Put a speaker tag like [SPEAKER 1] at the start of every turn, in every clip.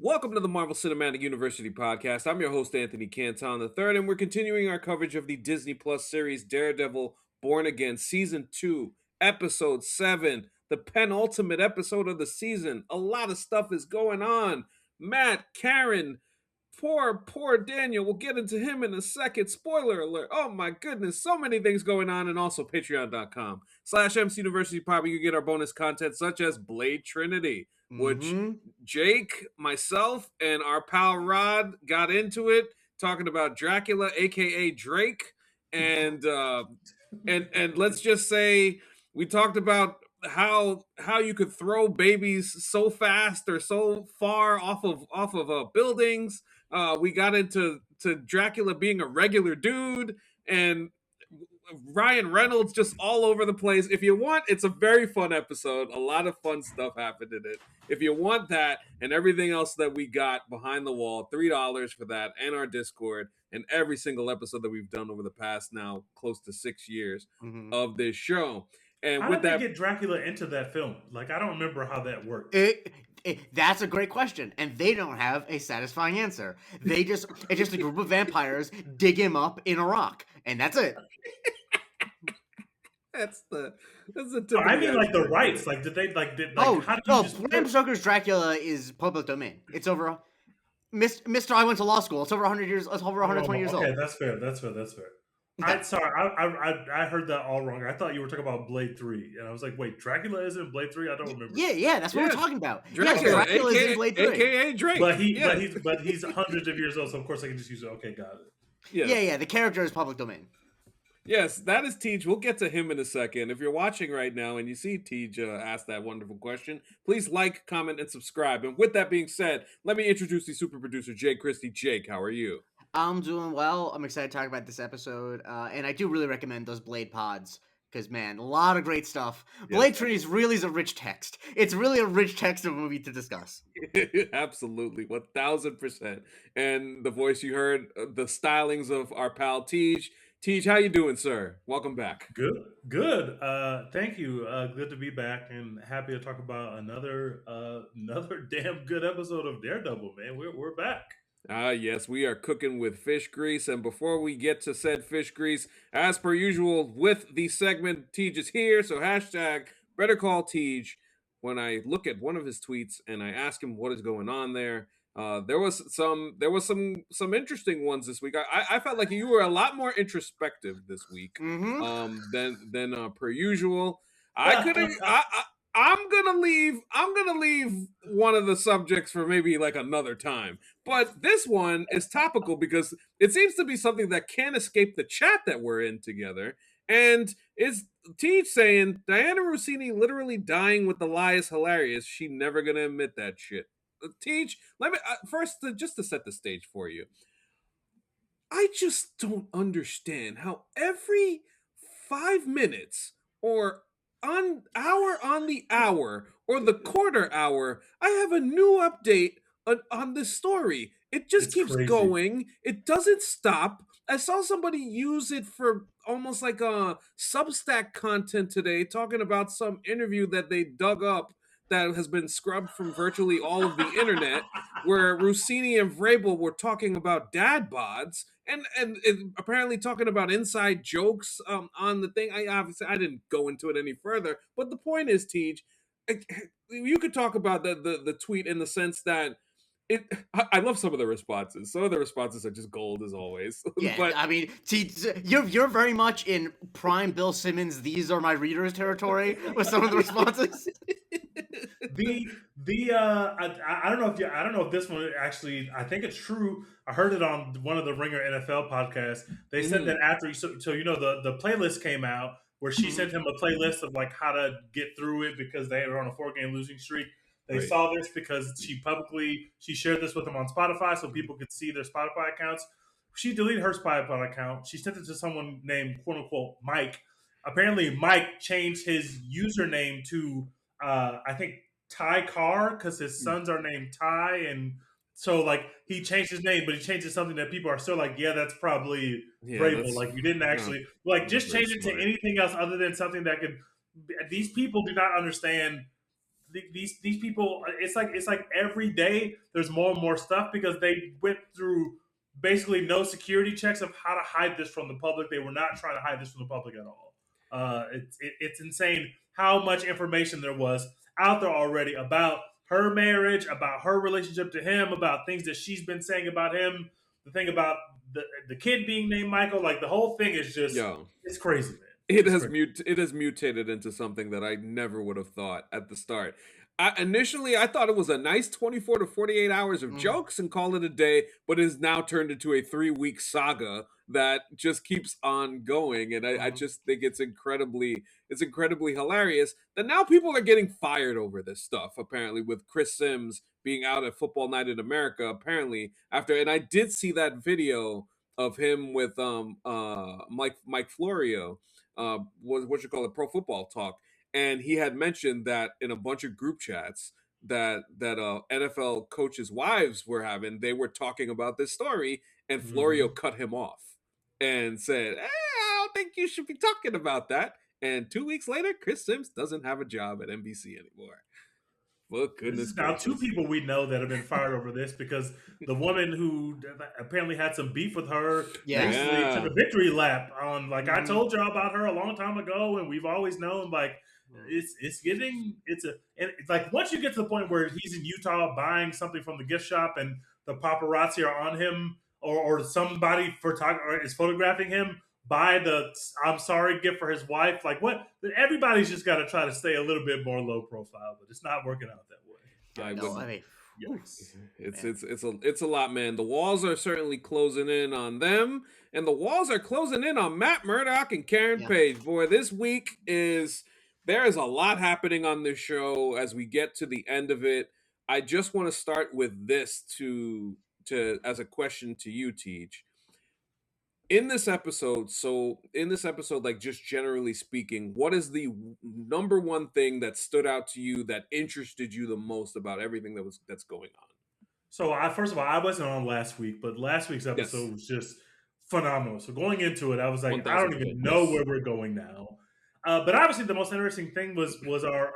[SPEAKER 1] Welcome to the Marvel Cinematic University podcast. I'm your host, Anthony Canton III, and we're continuing our coverage of the Disney Plus series Daredevil Born Again, Season 2, Episode 7, the penultimate episode of the season. A lot of stuff is going on. Matt, Karen, poor Daniel. We'll get into him in a second. Spoiler alert. Oh my goodness, so many things going on. And also patreon.com/MC University Pop. You get our bonus content such as Blade Trinity, which Jake, myself, and our pal Rod got into it, talking about Dracula, aka Drake, and let's just say we talked about how you could throw babies so fast or so far off of buildings. We got into Dracula being a regular dude and Ryan Reynolds just all over the place. If you want, it's a very fun episode. A lot of fun stuff happened in it. If you want that and everything else that we got behind the wall, $3 for that and our Discord and every single episode that we've done over the past now close to 6 years of this show. And
[SPEAKER 2] how
[SPEAKER 1] with
[SPEAKER 2] did
[SPEAKER 1] that,
[SPEAKER 2] they get Dracula into that film? Like, I don't remember how that worked.
[SPEAKER 3] That's a great question, and they don't have a satisfying answer. It's just a group of vampires dig him up in a rock, and that's it.
[SPEAKER 1] That's the
[SPEAKER 2] I mean, like the rights. Like,
[SPEAKER 3] Bram Stoker's Dracula is public domain. It's over. Mr. I went to law school. It's over 100 years. It's over 120 years old.
[SPEAKER 2] Okay, that's fair. I heard that all wrong. I thought you were talking about Blade 3, and I was like, wait, Dracula is in Blade 3? I don't remember.
[SPEAKER 3] Yeah, that's what we're talking about.
[SPEAKER 1] Dracula
[SPEAKER 3] is in Blade 3.
[SPEAKER 1] AKA Drake.
[SPEAKER 2] But he's hundreds of years old, so of course I can just use it. Okay, got it.
[SPEAKER 3] Yeah, the character is public domain.
[SPEAKER 1] Yes, that is Teej. We'll get to him in a second. If you're watching right now and you see Teej ask that wonderful question, please like, comment, and subscribe. And with that being said, let me introduce the super producer, Jake Christie. Jake, how are you?
[SPEAKER 3] I'm doing well. I'm excited to talk about this episode. And I do really recommend those Blade pods. Because, man, a lot of great stuff. Blade Trinity really is a rich text. It's really a rich text of a movie to discuss.
[SPEAKER 1] Absolutely, 1,000%. And the voice you heard, the stylings of our pal Teej. Teej, how you doing, sir? Welcome back.
[SPEAKER 2] Good. Thank you. Good to be back and happy to talk about another damn good episode of Daredevil, man. We're back.
[SPEAKER 1] Yes, we are cooking with fish grease. And before we get to said fish grease, as per usual with the segment, Teej is here. So hashtag better call Teej. When I look at one of his tweets and I ask him what is going on there, there was some interesting ones this week. I felt like you were a lot more introspective this week than per usual. I'm gonna leave one of the subjects for maybe like another time. But this one is topical because it seems to be something that can't escape the chat that we're in together. And it's Teej saying Diana Rossini literally dying with the lie is hilarious. She never gonna admit that shit. Teej, let me first just to set the stage for you. I just don't understand how every 5 minutes or on the hour or the quarter hour, I have a new update on this story. It just keeps going. It doesn't stop. I saw somebody use it for almost like a Substack content today, talking about some interview that they dug up that has been scrubbed from virtually all of the internet, where Rossini and Vrabel were talking about dad bods and apparently talking about inside jokes on the thing. I didn't go into it any further, but the point is, Teej, you could talk about the tweet in the sense that I love some of the responses. Some of the responses are just gold as always.
[SPEAKER 3] Yeah,
[SPEAKER 1] but
[SPEAKER 3] I mean, you're very much in prime Bill Simmons. These are my readers territory with some of the responses.
[SPEAKER 2] I don't know if this one actually, I think it's true. I heard it on one of the Ringer NFL podcasts. They said that after the playlist came out where she sent him a playlist of like how to get through it because they were on a 4-game losing streak. They saw this because she shared this with them on Spotify so people could see their Spotify accounts. She deleted her Spotify account. She sent it to someone named quote unquote Mike. Apparently Mike changed his username to I think Ty Carr because his sons are named Ty, and so like he changed his name, but he changed it to something that people are still like, yeah, that's probably Vrabel. Like you didn't actually just change it to anything else other than something that could. These people do not understand these people, it's like every day there's more and more stuff because they went through basically no security checks of how to hide this from the public. They were not trying to hide this from the public at all. It's insane how much information there was out there already about her marriage, about her relationship to him, about things that she's been saying about him, the thing about the kid being named Michael. Like the whole thing is just it's crazy, man.
[SPEAKER 1] It has mutated into something that I never would have thought at the start. Initially, I thought it was a nice 24 to 48 hours of jokes and call it a day, but it has now turned into a 3-week saga that just keeps on going. And I just think it's incredibly hilarious that now people are getting fired over this stuff, apparently, with Chris Sims being out at Football Night in America, apparently, after, and I did see that video of him with Mike Florio, what you call it, Pro Football Talk, and he had mentioned that in a bunch of group chats that NFL coaches' wives were having, they were talking about this story, and Florio cut him off and said, I don't think you should be talking about that. And 2 weeks later, Chris Sims doesn't have a job at NBC anymore. Well, goodness
[SPEAKER 2] now
[SPEAKER 1] gracious.
[SPEAKER 2] 2 people we know that have been fired over this because the woman who apparently had some beef with her basically took a victory lap on I told y'all about her a long time ago and we've always known it's like once you get to the point where he's in Utah buying something from the gift shop and the paparazzi are on him or somebody is photographing him, buy the I'm sorry gift for his wife. Like what? Everybody's just got to try to stay a little bit more low profile, but it's not working out that way.
[SPEAKER 1] It's a lot, man. The walls are certainly closing in on them, and the walls are closing in on Matt Murdock and Karen Page. Boy, this week there is a lot happening on this show as we get to the end of it. I just want to start with this to as a question to you, Teej. In this episode, like just generally speaking, what is the number one thing that stood out to you that interested you the most about everything that's going on?
[SPEAKER 2] So first of all, I wasn't on last week, but last week's episode was just phenomenal. So going into it, I was like, I don't even know where we're going now. But obviously, the most interesting thing was our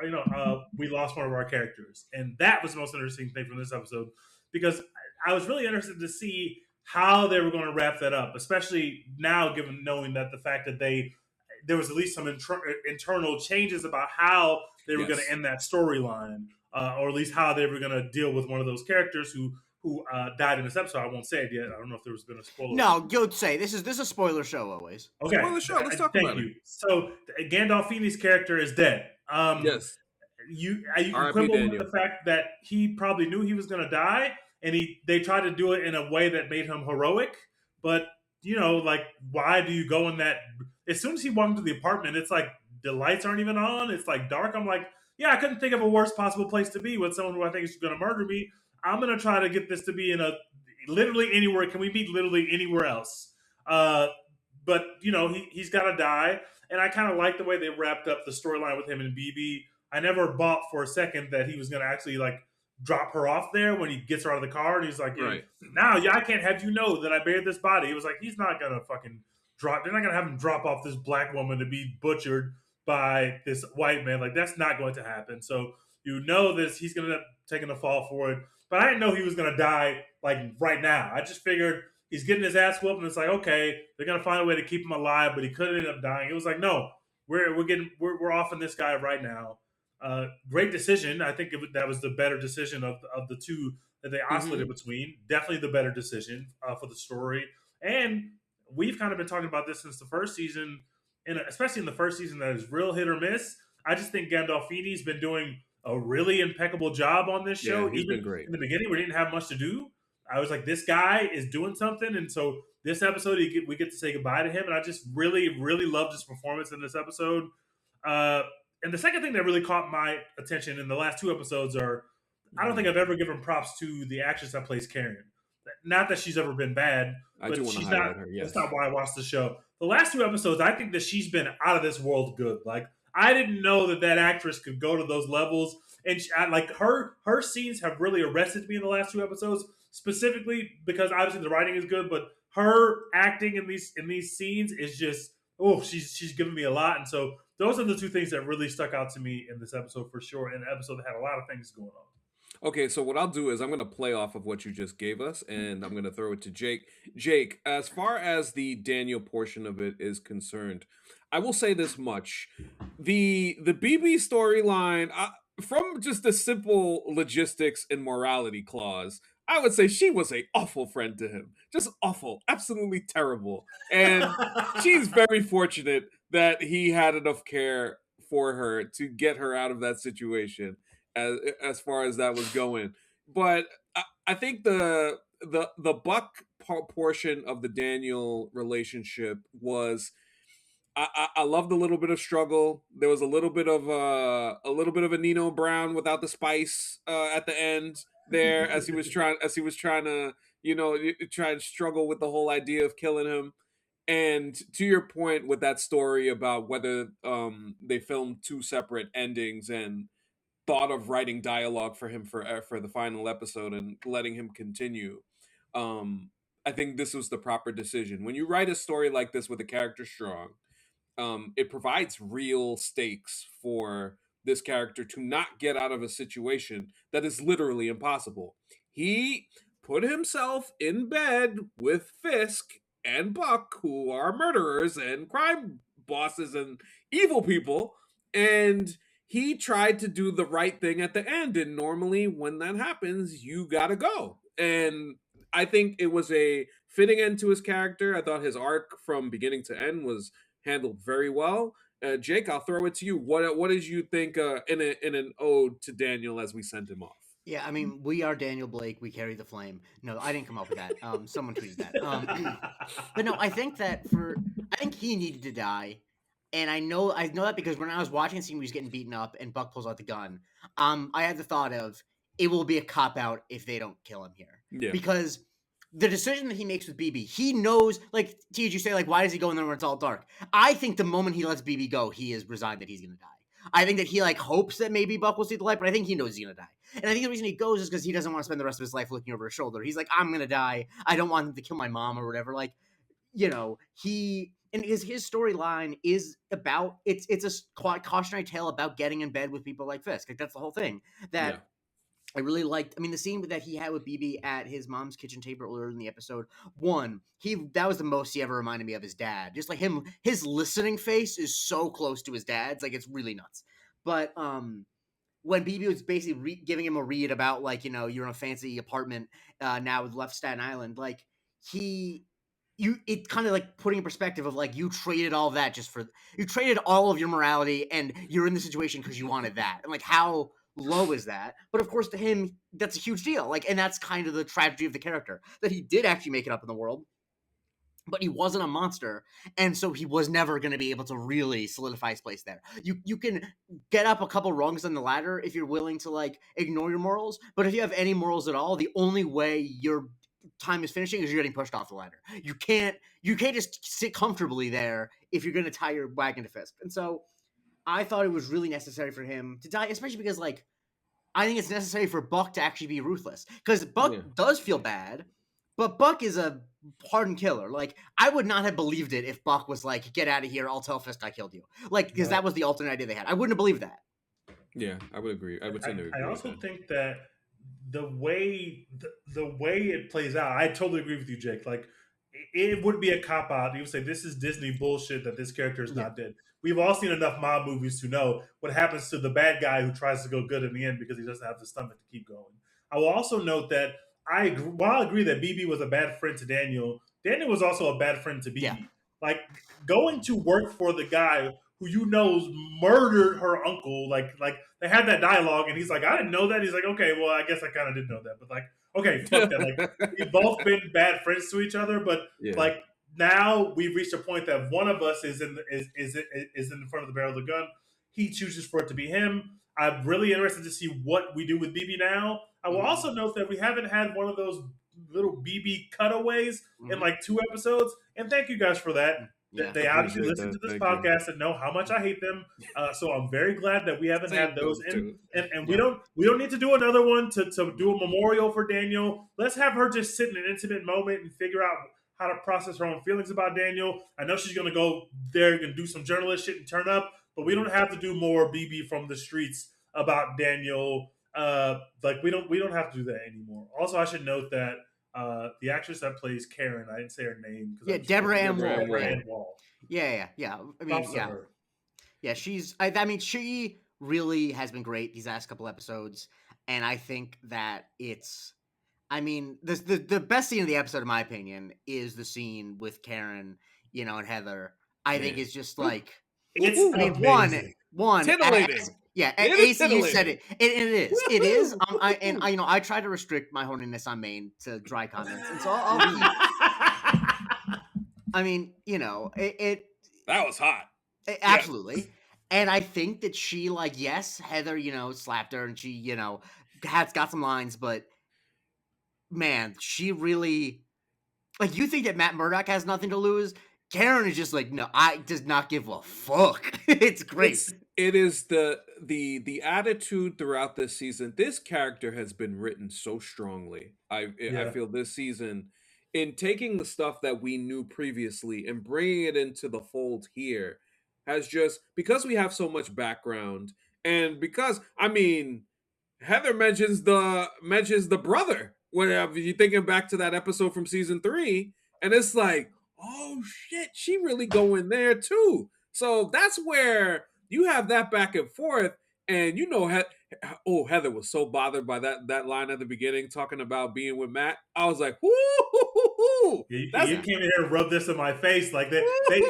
[SPEAKER 2] we lost one of our characters, and that was the most interesting thing from this episode because I was really interested to see how they were going to wrap that up, especially now, knowing that the fact that there was at least some internal changes about how they were going to end that storyline, or at least how they were going to deal with one of those characters who died in this episode. I won't say it yet. I don't know if there was been a spoiler.
[SPEAKER 3] No, you'd say this is a spoiler show always.
[SPEAKER 2] Okay,
[SPEAKER 1] spoiler show. Let's talk about it.
[SPEAKER 2] So Gandolfini's character is dead.
[SPEAKER 1] Yes.
[SPEAKER 2] You can quibble with the fact that he probably knew he was going to die, and they tried to do it in a way that made him heroic. But why do you go in that? As soon as he walked into the apartment, it's like the lights aren't even on. It's like dark. I'm like, I couldn't think of a worse possible place to be with someone who I think is going to murder me. I'm going to try to get this to be in literally anywhere. Can we be literally anywhere else? But he's got to die, and I kind of like the way they wrapped up the storyline with him and BB. I never bought for a second that he was going to actually drop her off there when he gets her out of the car, and he's like, now I can't have you know that I buried this body. It was like, he's not going to fucking drop. They're not going to have him drop off this black woman to be butchered by this white man. Like, that's not going to happen. So that he's going to end up taking the fall for it. But I didn't know he was going to die right now. I just figured he's getting his ass whooped, and it's like, okay, they're going to find a way to keep him alive, but he could end up dying. It was like, no, we're offing this guy right now. Great decision. I think that was the better decision of the two that they oscillated between. Definitely the better decision for the story. And we've kind of been talking about this since the first season, and especially in the first season that is real hit or miss. I just think Gandolfini's been doing a really impeccable job on this show.
[SPEAKER 1] He's been great.
[SPEAKER 2] In the beginning, we didn't have much to do. I was like, this guy is doing something. And so this episode, we get to say goodbye to him. And I just really, really loved his performance in this episode. And the second thing that really caught my attention in the last 2 episodes are, I don't think I've ever given props to the actress that plays Karen. Not that she's ever been bad, but she's not. That's not why I watched the show. The last 2 episodes, I think that she's been out of this world good. Like, I didn't know that actress could go to those levels, and her scenes have really arrested me in the last 2 episodes, specifically because obviously the writing is good, but her acting in these scenes is just she's giving me a lot, and so those are the two things that really stuck out to me in this episode for sure. And an episode that had a lot of things going on.
[SPEAKER 1] Okay, so what I'll do is I'm going to play off of what you just gave us, and I'm going to throw it to Jake. Jake, as far as the Daniel portion of it is concerned, I will say this much: the BB storyline, from just the simple logistics and morality clause, I would say she was a awful friend to him, just awful, absolutely terrible, and she's very fortunate that he had enough care for her to get her out of that situation as far as that was going. But I think the Buck portion of the Daniel relationship was I loved a little bit of struggle. There was a little bit of a Nino Brown without the spice at the end there as he was trying to try and struggle with the whole idea of killing him. And to your point with that story about whether they filmed two separate endings and thought of writing dialogue for him for the final episode and letting him continue. I think this was the proper decision. When you write a story like this with a character strong, it provides real stakes for this character to not get out of a situation that is literally impossible. He put himself in bed with Fisk and Buck, who are murderers and crime bosses and evil people, and he tried to do the right thing at the end. And normally, when that happens, you gotta go. And I think it was a fitting end to his character. I thought his arc from beginning to end was handled very well. Jake, I'll throw it to you. What did you think in an ode to Daniel as we sent him off?
[SPEAKER 3] Yeah, I mean, we are Daniel Blake. We carry the flame. No, I didn't come up with that. Someone tweeted that. But no, I think he needed to die, and I know that because when I was watching the scene where he's getting beaten up and Buck pulls out the gun, I had the thought of it will be a cop out if they don't kill him here, because the decision that he makes with BB, he knows, like, Teej, you say, like, why does he go in there when it's all dark? I think the moment he lets BB go, he is resigned that he's going to die. I think that he, like, hopes that maybe Buck will see the light, but I think he knows he's going to die. And I think the reason he goes is because he doesn't want to spend the rest of his life looking over his shoulder. He's like, I'm going to die. I don't want him to kill my mom or whatever. Like, and his storyline is about, it's a cautionary tale about getting in bed with people like Fisk. Like, that's the whole thing. That I really liked. I mean, the scene that he had with BB at his mom's kitchen table earlier in the episode. That was the most he ever reminded me of his dad. Just like him, his listening face is so close to his dad's. Like, it's really nuts. But when BB was basically giving him a read about, like, you're in a fancy apartment now with left Staten Island, like it kind of like putting in perspective of like you traded all of that you traded all of your morality and you're in the situation because you wanted that, and like how low is that? But of course, to him, that's a huge deal. Like, and that's kind of the tragedy of the character, that he did actually make it up in the world, but he wasn't a monster, and so he was never going to be able to really solidify his place there. You can get up a couple rungs on the ladder if you're willing to like ignore your morals, but if you have any morals at all, the only way your time is finishing is you're getting pushed off the ladder. You can't just sit comfortably there if you're going to tie your wagon to Fisk. And so I thought it was really necessary for him to die, especially because, like, I think it's necessary for Buck to actually be ruthless. Because Buck does feel bad, but Buck is a hardened killer. Like, I would not have believed it if Buck was like, get out of here, I'll tell Fisk I killed you. Like, because that was the alternate idea they had. I wouldn't have believed that.
[SPEAKER 1] Yeah, I would agree. I would say no.
[SPEAKER 2] I also think that the way it plays out, I totally agree with you, Jake. Like, it would be a cop out. You would say this is Disney bullshit that this character is not dead. We've all seen enough mob movies to know what happens to the bad guy who tries to go good in the end because he doesn't have the stomach to keep going. I will also note that while I agree that BB was a bad friend to Daniel, Daniel was also a bad friend to BB.
[SPEAKER 3] Yeah.
[SPEAKER 2] Like, going to work for the guy who murdered her uncle. Like they had that dialogue, and he's like, I didn't know that. He's like, okay, well, I guess I kind of did know that, but like, okay, fuck that. Like, we've both been bad friends to each other, but like now we've reached a point that one of us is in front of the barrel of the gun. He chooses for it to be him. I'm really interested to see what we do with BB now. I will also note that we haven't had one of those little BB cutaways in like 2 episodes, and thank you guys for that. Yeah, they obviously listen to this podcast and know how much I hate them. So I'm very glad that we haven't had those. And we don't need to do another one to do a memorial for Daniel. Let's have her just sit in an intimate moment and figure out how to process her own feelings about Daniel. I know she's going to go there and do some journalist shit and turn up. but we don't have to do more BB from the streets about Daniel. Like we don't have to do that anymore. Also, I should note that the actress that plays Karen, I didn't say her name because
[SPEAKER 3] Yeah, Deborah Ann
[SPEAKER 1] Deborah
[SPEAKER 3] Woll.
[SPEAKER 1] Ann Woll.
[SPEAKER 3] Yeah.
[SPEAKER 2] Ann Wall.
[SPEAKER 3] Yeah. I mean,
[SPEAKER 2] Props to her.
[SPEAKER 3] Yeah, I mean, she really has been great these last couple episodes, and I think that it's. I mean, the best scene of the episode, in my opinion, is the scene with Karen, and Heather. I think
[SPEAKER 1] Man.
[SPEAKER 3] is just like
[SPEAKER 2] It's
[SPEAKER 3] I mean,
[SPEAKER 2] amazing.
[SPEAKER 3] one,
[SPEAKER 1] Titillating. It is
[SPEAKER 3] AC, you said
[SPEAKER 1] titillating.
[SPEAKER 3] it is. I try to restrict my horniness on Maine to dry comments, and so I'll keep. I mean,
[SPEAKER 1] That was hot.
[SPEAKER 3] absolutely.
[SPEAKER 1] Yes.
[SPEAKER 3] And I think that she, like, yes, Heather, slapped her and she, has got some lines, but man, she really, like, you think that Matt Murdock has nothing to lose? Karen is just like, no, I does not give a fuck. It's great.
[SPEAKER 1] It is the attitude throughout this season. This character has been written so strongly. I feel this season, in taking the stuff that we knew previously and bringing it into the fold here, has just, because we have so much background, and because Heather mentions the brother. Whenever you're thinking back to that episode from season 3, and it's like, oh shit, she really going there too. So that's where you have that back and forth, and Heather was so bothered by that line at the beginning talking about being with Matt. I was like, whoo,
[SPEAKER 2] You came in here and rubbed this in my face. Like they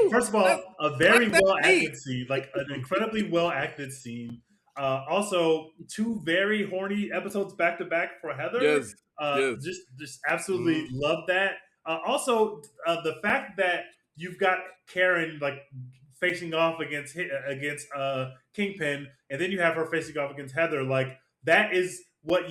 [SPEAKER 2] first of all, a very well acted scene, like an incredibly well acted scene. Also, 2 very horny episodes back to back for Heather.
[SPEAKER 1] Yes.
[SPEAKER 2] Just absolutely love that. Also, the fact that you've got Karen like facing off against Kingpin, and then you have her facing off against Heather. Like that is what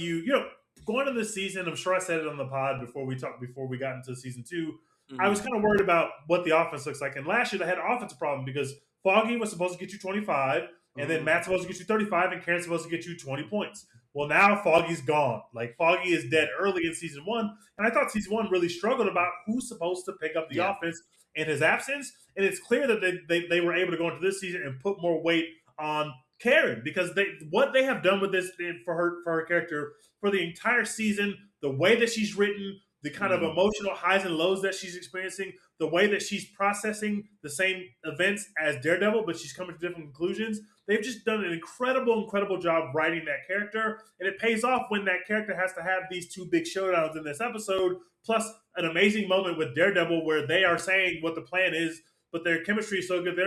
[SPEAKER 2] going into this season. I'm sure I said it on the pod before we got into season 2. I was kind of worried about what the offense looks like. And last year they had an offensive problem because Foggy was supposed to get you 25, and then Matt's supposed to get you 35, and Karen's supposed to get you 20 points. Well, now Foggy's gone. Like Foggy is dead early in season 1, and I thought season 1 really struggled about who's supposed to pick up the offense in his absence. And it's clear that they were able to go into this season and put more weight on Karen, because what they have done with this for her character for the entire season, the way that she's written, the kind of emotional highs and lows that she's experiencing, the way that she's processing the same events as Daredevil, but she's coming to different conclusions. They've just done an incredible job writing that character, and it pays off when that character has to have these 2 big showdowns in this episode, plus an amazing moment with Daredevil where they are saying what the plan is, but their chemistry is so good they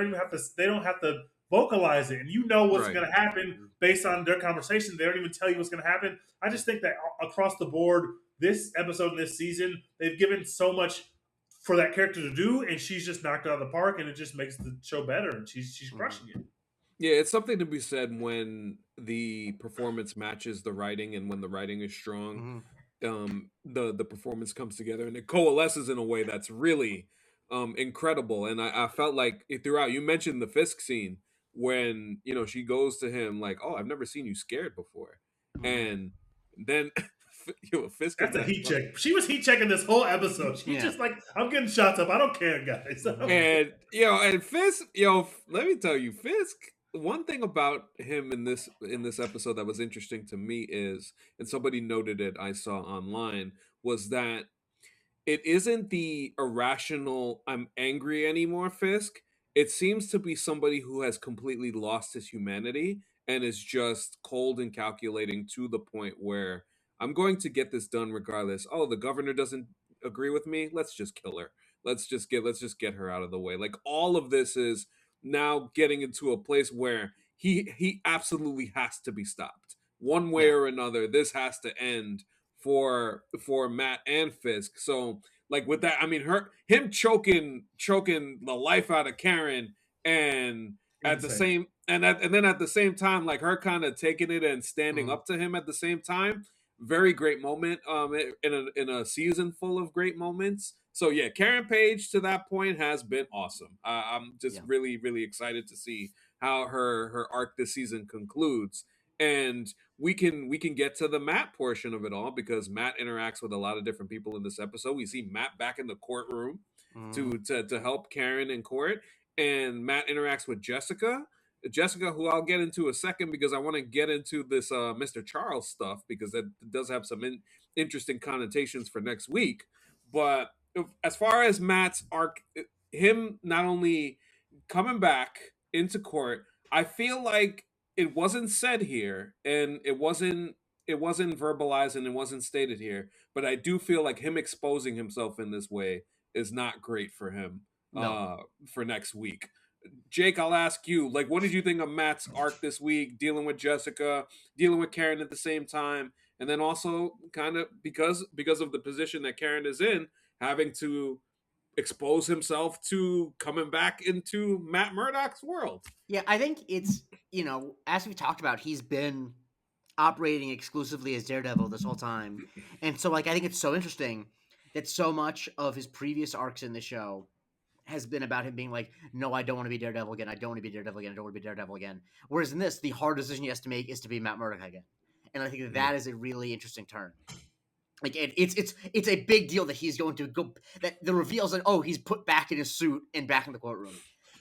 [SPEAKER 2] don't have to vocalize it, and what's going to happen based on their conversation. They don't even tell you what's going to happen. I just think that across the board, this episode and this season, they've given so much for that character to do, and she's just knocked out of the park, and it just makes the show better, and she's crushing it.
[SPEAKER 1] Yeah, it's something to be said when the performance matches the writing, and when the writing is strong, the performance comes together and it coalesces in a way that's really incredible. And I felt like throughout, you mentioned the Fisk scene when she goes to him like, "Oh, I've never seen you scared before," and then Fisk.
[SPEAKER 2] That's a heat check. She was heat checking this whole episode. She's just like, I'm getting shots up. I don't care, guys.
[SPEAKER 1] And Fisk, let me tell you, Fisk. One thing about him in this episode that was interesting to me is, and somebody noted it I saw online, was that it isn't the irrational "I'm angry" anymore Fisk. It seems to be somebody who has completely lost his humanity and is just cold and calculating to the point where, I'm going to get this done regardless. Oh, the governor doesn't agree with me. Let's just kill her. Let's just get her out of the way. Like, all of this is now getting into a place where he absolutely has to be stopped. One way or another, this has to end for Matt and Fisk. So, like, with that, I mean, him choking the life out of Karen, and at the same and then at the same time, like, her kind of taking it and standing up to him at the same time. Very great moment in a season full of great moments. So yeah, Karen Page to that point has been awesome. I'm just really, really excited to see how her arc this season concludes. And we can get to the Matt portion of it all, because Matt interacts with a lot of different people in this episode. We see Matt back in the courtroom to help Karen in court, and Matt interacts with Jessica. Jessica, who I'll get into a second because I want to get into this Mr. Charles stuff because that does have some interesting connotations for next week. But as far as Matt's arc, him not only coming back into court, I feel like it wasn't said here and it wasn't verbalized and it wasn't stated here, but I do feel like him exposing himself in this way is not great for him
[SPEAKER 3] No.
[SPEAKER 1] for next week. Jake, I'll ask you, like, what did you think of Matt's arc this week, dealing with Jessica, dealing with Karen at the same time, and then also kind of because of the position that Karen is in, having to expose himself to coming back into Matt Murdock's world.
[SPEAKER 3] Yeah, I think it's, as we talked about, he's been operating exclusively as Daredevil this whole time. And so, like, I think it's so interesting that so much of his previous arcs in the show has been about him being like, no, I don't want to be Daredevil again. I don't want to be Daredevil again. I don't want to be Daredevil again. Whereas in this, the hard decision he has to make is to be Matt Murdock again. And I think that is a really interesting turn. Like it's a big deal that he's going to go. That the reveal is like, oh, he's put back in his suit and back in the courtroom.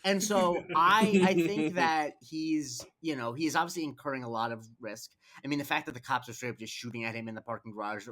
[SPEAKER 3] And so I think that he's obviously incurring a lot of risk. I mean, the fact that the cops are straight up just shooting at him in the parking garage,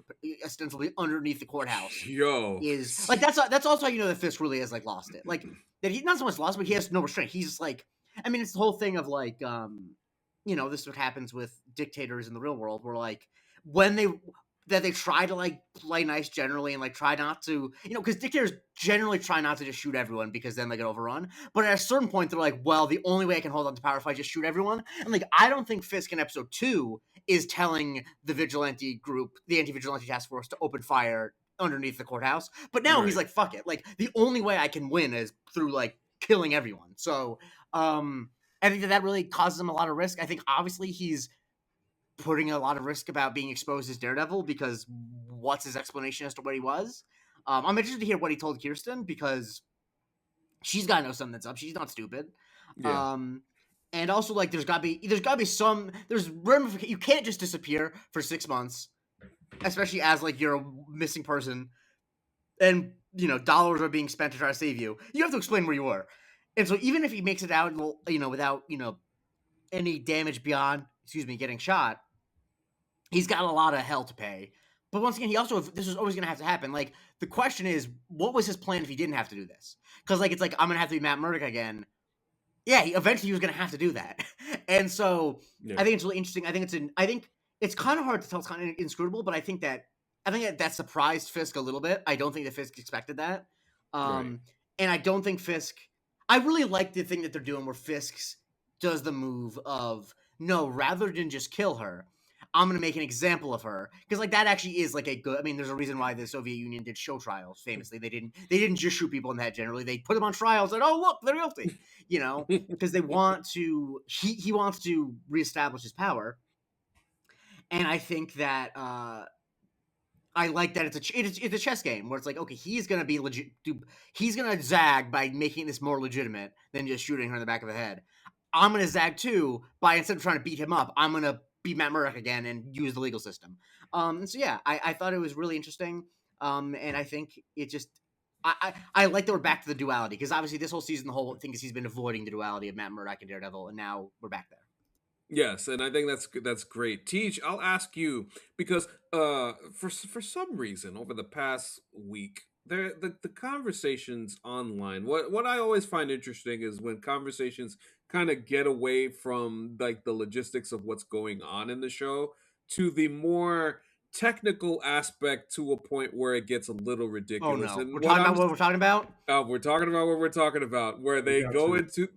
[SPEAKER 3] ostensibly underneath the courthouse, is like that's also how you know that Fisk really has like lost it. Like that he not so much lost, but he has no restraint. He's just like, I mean, it's the whole thing of like, this is what happens with dictators in the real world, where like when they try to like play nice generally and like try not to, because dictators generally try not to just shoot everyone because then they get overrun. But at a certain point, they're like, well, the only way I can hold on to power if I just shoot everyone. And like, I don't think Fisk in episode 2 is telling the vigilante group, the anti-vigilante task force, to open fire underneath the courthouse. But now he's like, fuck it. Like, the only way I can win is through like killing everyone. So I think that really causes him a lot of risk. I think obviously he's putting a lot of risk about being exposed as Daredevil because what's his explanation as to what he was? I'm interested to hear what he told Kirsten because she's got to know something that's up. She's not stupid.
[SPEAKER 1] Yeah.
[SPEAKER 3] And also like there's got to be some you can't just disappear for 6 months, especially as like you're a missing person, and dollars are being spent to try to save you. You have to explain where you were. And so even if he makes it out, without any damage beyond getting shot, he's got a lot of hell to pay. But once again, this was always going to have to happen. Like, the question is, what was his plan if he didn't have to do this? Because, like, it's like, I'm going to have to be Matt Murdock again. Yeah, eventually he was going to have to do that. And so, I think it's really interesting. I think it's kind of hard to tell. It's kind of inscrutable, but I think that surprised Fisk a little bit. I don't think that Fisk expected that. And I don't think Fisk... I really like the thing that they're doing where Fisk does the move of, no, rather than just kill her, I'm going to make an example of her. Because, like, that actually is, like, a good... I mean, there's a reason why the Soviet Union did show trials, famously. They didn't just shoot people in the head, generally. They put them on trials and, oh, look, they're guilty. Because they want to... He wants to reestablish his power. And I think that... I like that it's a chess game where it's like, okay, he's going to be legit... He's going to zag by making this more legitimate than just shooting her in the back of the head. I'm going to zag too by, instead of trying to beat him up, I'm going to be Matt Murdock again and use the legal system. So yeah, I thought it was really interesting. And I think it just, I like that we're back to the duality, because obviously this whole season, the whole thing is he's been avoiding the duality of Matt Murdock and Daredevil, and now we're back there.
[SPEAKER 1] Yes, and I think that's great. Teej, I'll ask you, because for some reason over the past week, the conversations online, what I always find interesting is when conversations kind of get away from like the logistics of what's going on in the show to the more technical aspect, to a point where it gets a little ridiculous.
[SPEAKER 3] Oh no,
[SPEAKER 1] And
[SPEAKER 3] we're talking about what we're talking about.
[SPEAKER 1] We're talking about what we're talking about, where they go into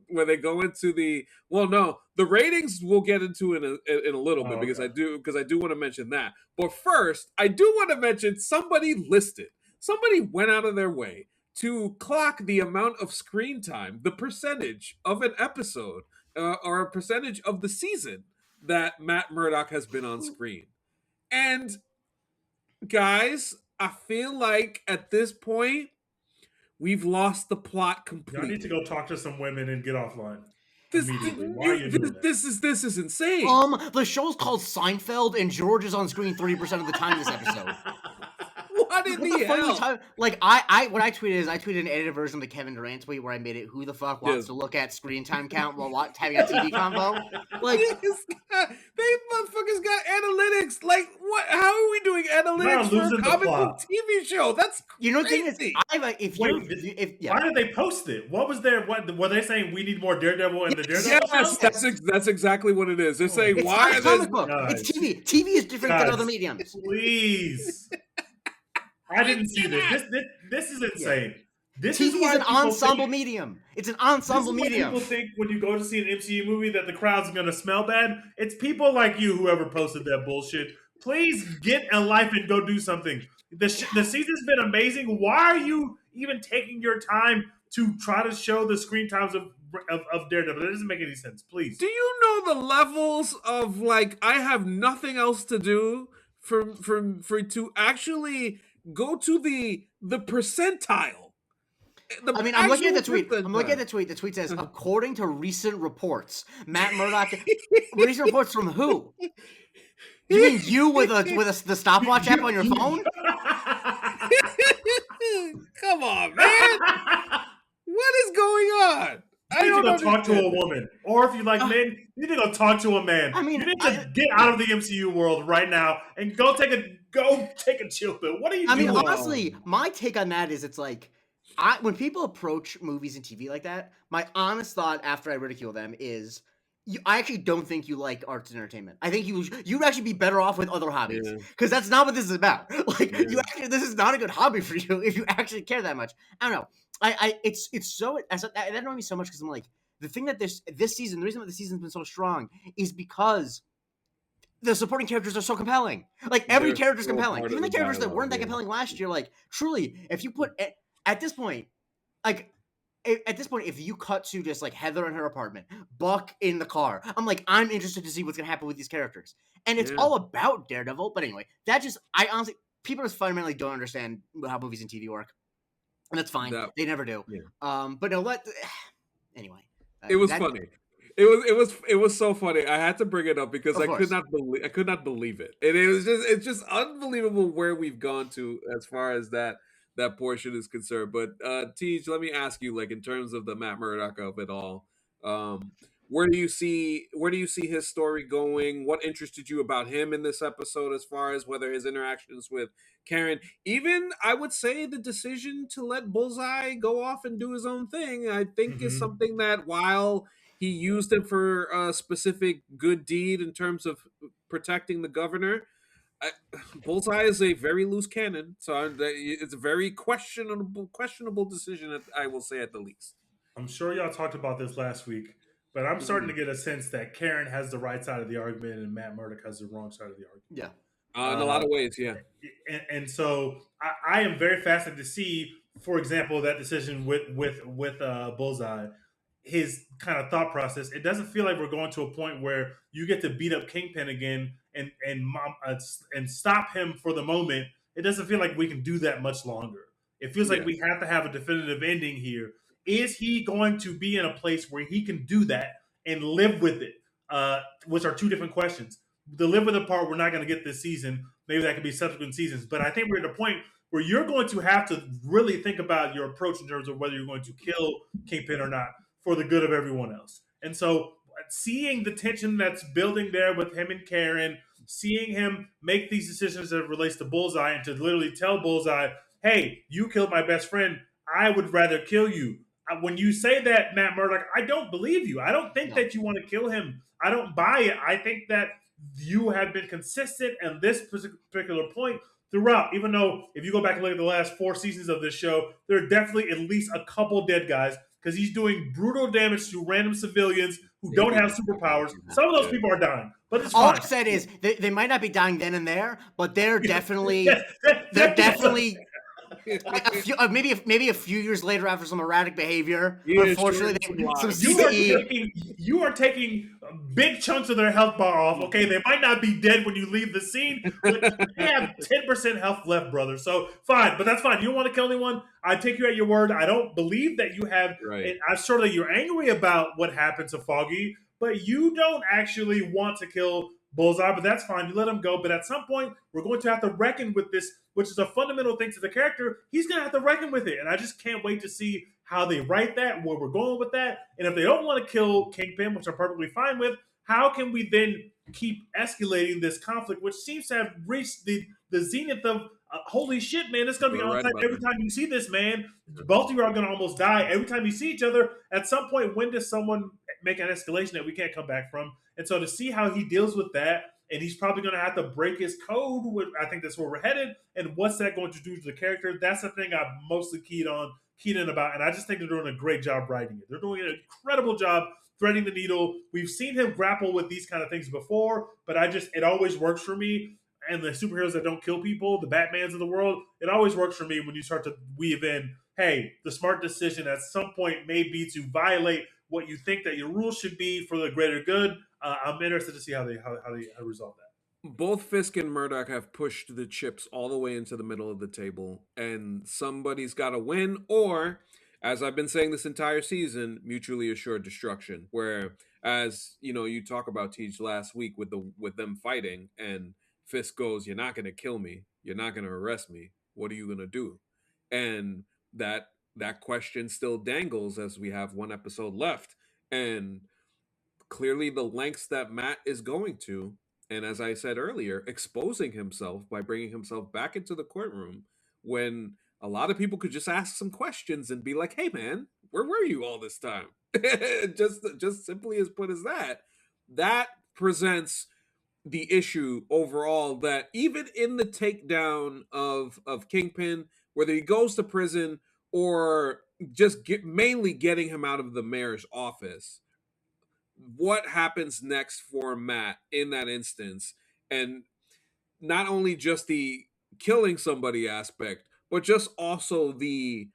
[SPEAKER 1] the, well, no, the ratings we'll get into in a little bit, because I do want to mention that. But first, I do want to mention somebody went out of their way to clock the amount of screen time, the percentage of an episode, or a percentage of the season that Matt Murdock has been on screen. And guys, I feel like at this point, we've lost the plot completely.
[SPEAKER 2] I need to go talk to some women and get offline.
[SPEAKER 1] This is insane.
[SPEAKER 3] The show's called Seinfeld, and George is on screen 30% of the time this episode.
[SPEAKER 1] What What in the hell?
[SPEAKER 3] Like I what I tweeted is I tweeted an edited version of the Kevin Durant tweet where I made it who the fuck wants to look at screen time count while having a TV convo. Like
[SPEAKER 1] they motherfuckers got analytics. Like what? How are we doing analytics for a comic book TV show? That's crazy.
[SPEAKER 3] The thing is,
[SPEAKER 2] why did they post it? What was their what were they saying? We need more Daredevil in the Daredevil show?
[SPEAKER 1] That's exactly what it is. They're saying why
[SPEAKER 3] it's comic book. It's TV. TV is different than other mediums.
[SPEAKER 2] Please. I didn't see this. This is insane. This
[SPEAKER 3] TV is an ensemble medium. It's an ensemble medium.
[SPEAKER 2] People think when you go to see an MCU movie that the crowd's going to smell bad. It's people like you, whoever posted that bullshit. Please get a life and go do something. The season's been amazing. Why are you even taking your time to try to show the screen times of Daredevil? That doesn't make any sense. Please.
[SPEAKER 1] Do you know the levels of like I have nothing else to do for to actually go to the percentile?
[SPEAKER 3] I'm looking at the tweet. The tweet says, according to recent reports, Matt Murdock. Recent reports from who? You mean you with the stopwatch app on your phone?
[SPEAKER 1] Come on, man! What is going on?
[SPEAKER 2] You need to go talk to a woman, or if you like men, you need to go talk to a man. You need to get out of the MCU world right now and go take a chill pill. What are you doing?
[SPEAKER 3] Honestly, my take on that is it's like. When people approach movies and TV like that, my honest thought after I ridicule them is, I actually don't think you like arts and entertainment. I think you'd actually be better off with other hobbies because that's not what this is about. Like this is not a good hobby for you if you actually care that much. I don't know. It's so that annoys me so much because I'm like the thing that this season, the reason that the season's been so strong is because the supporting characters are so compelling. Like every character is compelling, even the characters that weren't that compelling last year. Like truly, if you put at this point, if you cut to just like Heather in her apartment, Buck in the car, I'm interested to see what's gonna happen with these characters, and it's all about Daredevil. But anyway, I honestly, people just fundamentally don't understand how movies and TV work, and that's fine. They never do. Yeah. But no, anyway,
[SPEAKER 1] it was funny. It was so funny. I had to bring it up because I could not believe it. And it's just unbelievable where we've gone to as far as that portion is concerned. But Teej, let me ask you, like in terms of the Matt Murdock of it all, where do you see his story going? What interested you about him in this episode as far as whether his interactions with Karen, even I would say the decision to let Bullseye go off and do his own thing, I think is something that while he used it for a specific good deed in terms of protecting the governor, Bullseye is a very loose cannon, so it's a very questionable decision, I will say at the least.
[SPEAKER 2] I'm sure y'all talked about this last week, but I'm starting to get a sense that Karen has the right side of the argument and Matt Murdock has the wrong side of the argument.
[SPEAKER 3] Yeah,
[SPEAKER 1] in a lot of ways, yeah.
[SPEAKER 2] And so I am very fascinated to see, for example, that decision with Bullseye. His kind of thought process. It doesn't feel like we're going to a point where you get to beat up Kingpin again and stop him for the moment. It doesn't feel like we can do that much longer. It feels like we have to have a definitive ending here. Is he going to be in a place where he can do that and live with it? Which are two different questions. The live with it part we're not going to get this season. Maybe that could be subsequent seasons. But I think we're at a point where you're going to have to really think about your approach in terms of whether you're going to kill Kingpin or not, for the good of everyone else. And so seeing the tension that's building there with him and Karen, seeing him make these decisions as it relates to Bullseye and to literally tell Bullseye, hey, you killed my best friend. I would rather kill you. When you say that, Matt Murdock, I don't believe you. I don't think that you want to kill him. I don't buy it. I think that you have been consistent in this particular point throughout, even though if you go back and look at the last 4 seasons of this show, there are definitely at least a couple dead guys, because he's doing brutal damage to random civilians who don't have superpowers. Some of those people are dying, but it's
[SPEAKER 3] all
[SPEAKER 2] fine.
[SPEAKER 3] I said is they might not be dying then and there, but they're definitely maybe a few years later after some erratic behavior. Unfortunately,
[SPEAKER 2] you are taking big chunks of their health bar off. Okay, they might not be dead when you leave the scene, but they have 10% health left, brother. So fine, but that's fine. You don't want to kill anyone. I take you at your word. I don't believe that you have. Right. I'm sure that you're angry about what happened to Foggy, but you don't actually want to kill Bullseye, but that's fine. You let him go. But at some point, we're going to have to reckon with this, which is a fundamental thing to the character. He's going to have to reckon with it. And I just can't wait to see how they write that, where we're going with that. And if they don't want to kill Kingpin, which I'm perfectly fine with, how can we then keep escalating this conflict, which seems to have reached the zenith of holy shit, man, it's going to be on time every time you see this, man. Both of you are going to almost die every time you see each other. At some point, when does someone make an escalation that we can't come back from? And so to see how he deals with that, and he's probably going to have to break his code. I think that's where we're headed. And what's that going to do to the character? That's the thing I'm mostly keyed in about. And I just think they're doing a great job writing it. They're doing an incredible job threading the needle. We've seen him grapple with these kind of things before, but it always works for me. And the superheroes that don't kill people, the Batmans of the world, it always works for me when you start to weave in, hey, the smart decision at some point may be to violate what you think that your rules should be for the greater good. I'm interested to see how they resolve that.
[SPEAKER 1] Both Fisk and Murdoch have pushed the chips all the way into the middle of the table, and somebody's got to win, or, as I've been saying this entire season, mutually assured destruction. Where, as you talk about Teej last week with them fighting, and Fisk goes, "You're not going to kill me. You're not going to arrest me. What are you going to do?" And that question still dangles as we have one episode left. And clearly the lengths that Matt is going to, and as I said earlier, exposing himself by bringing himself back into the courtroom when a lot of people could just ask some questions and be like, "Hey man, where were you all this time?" just simply as put as that presents the issue overall, that even in the takedown of Kingpin, whether he goes to prison or just mainly getting him out of the mayor's office, what happens next for Matt in that instance, and not only just the killing somebody aspect, but just also the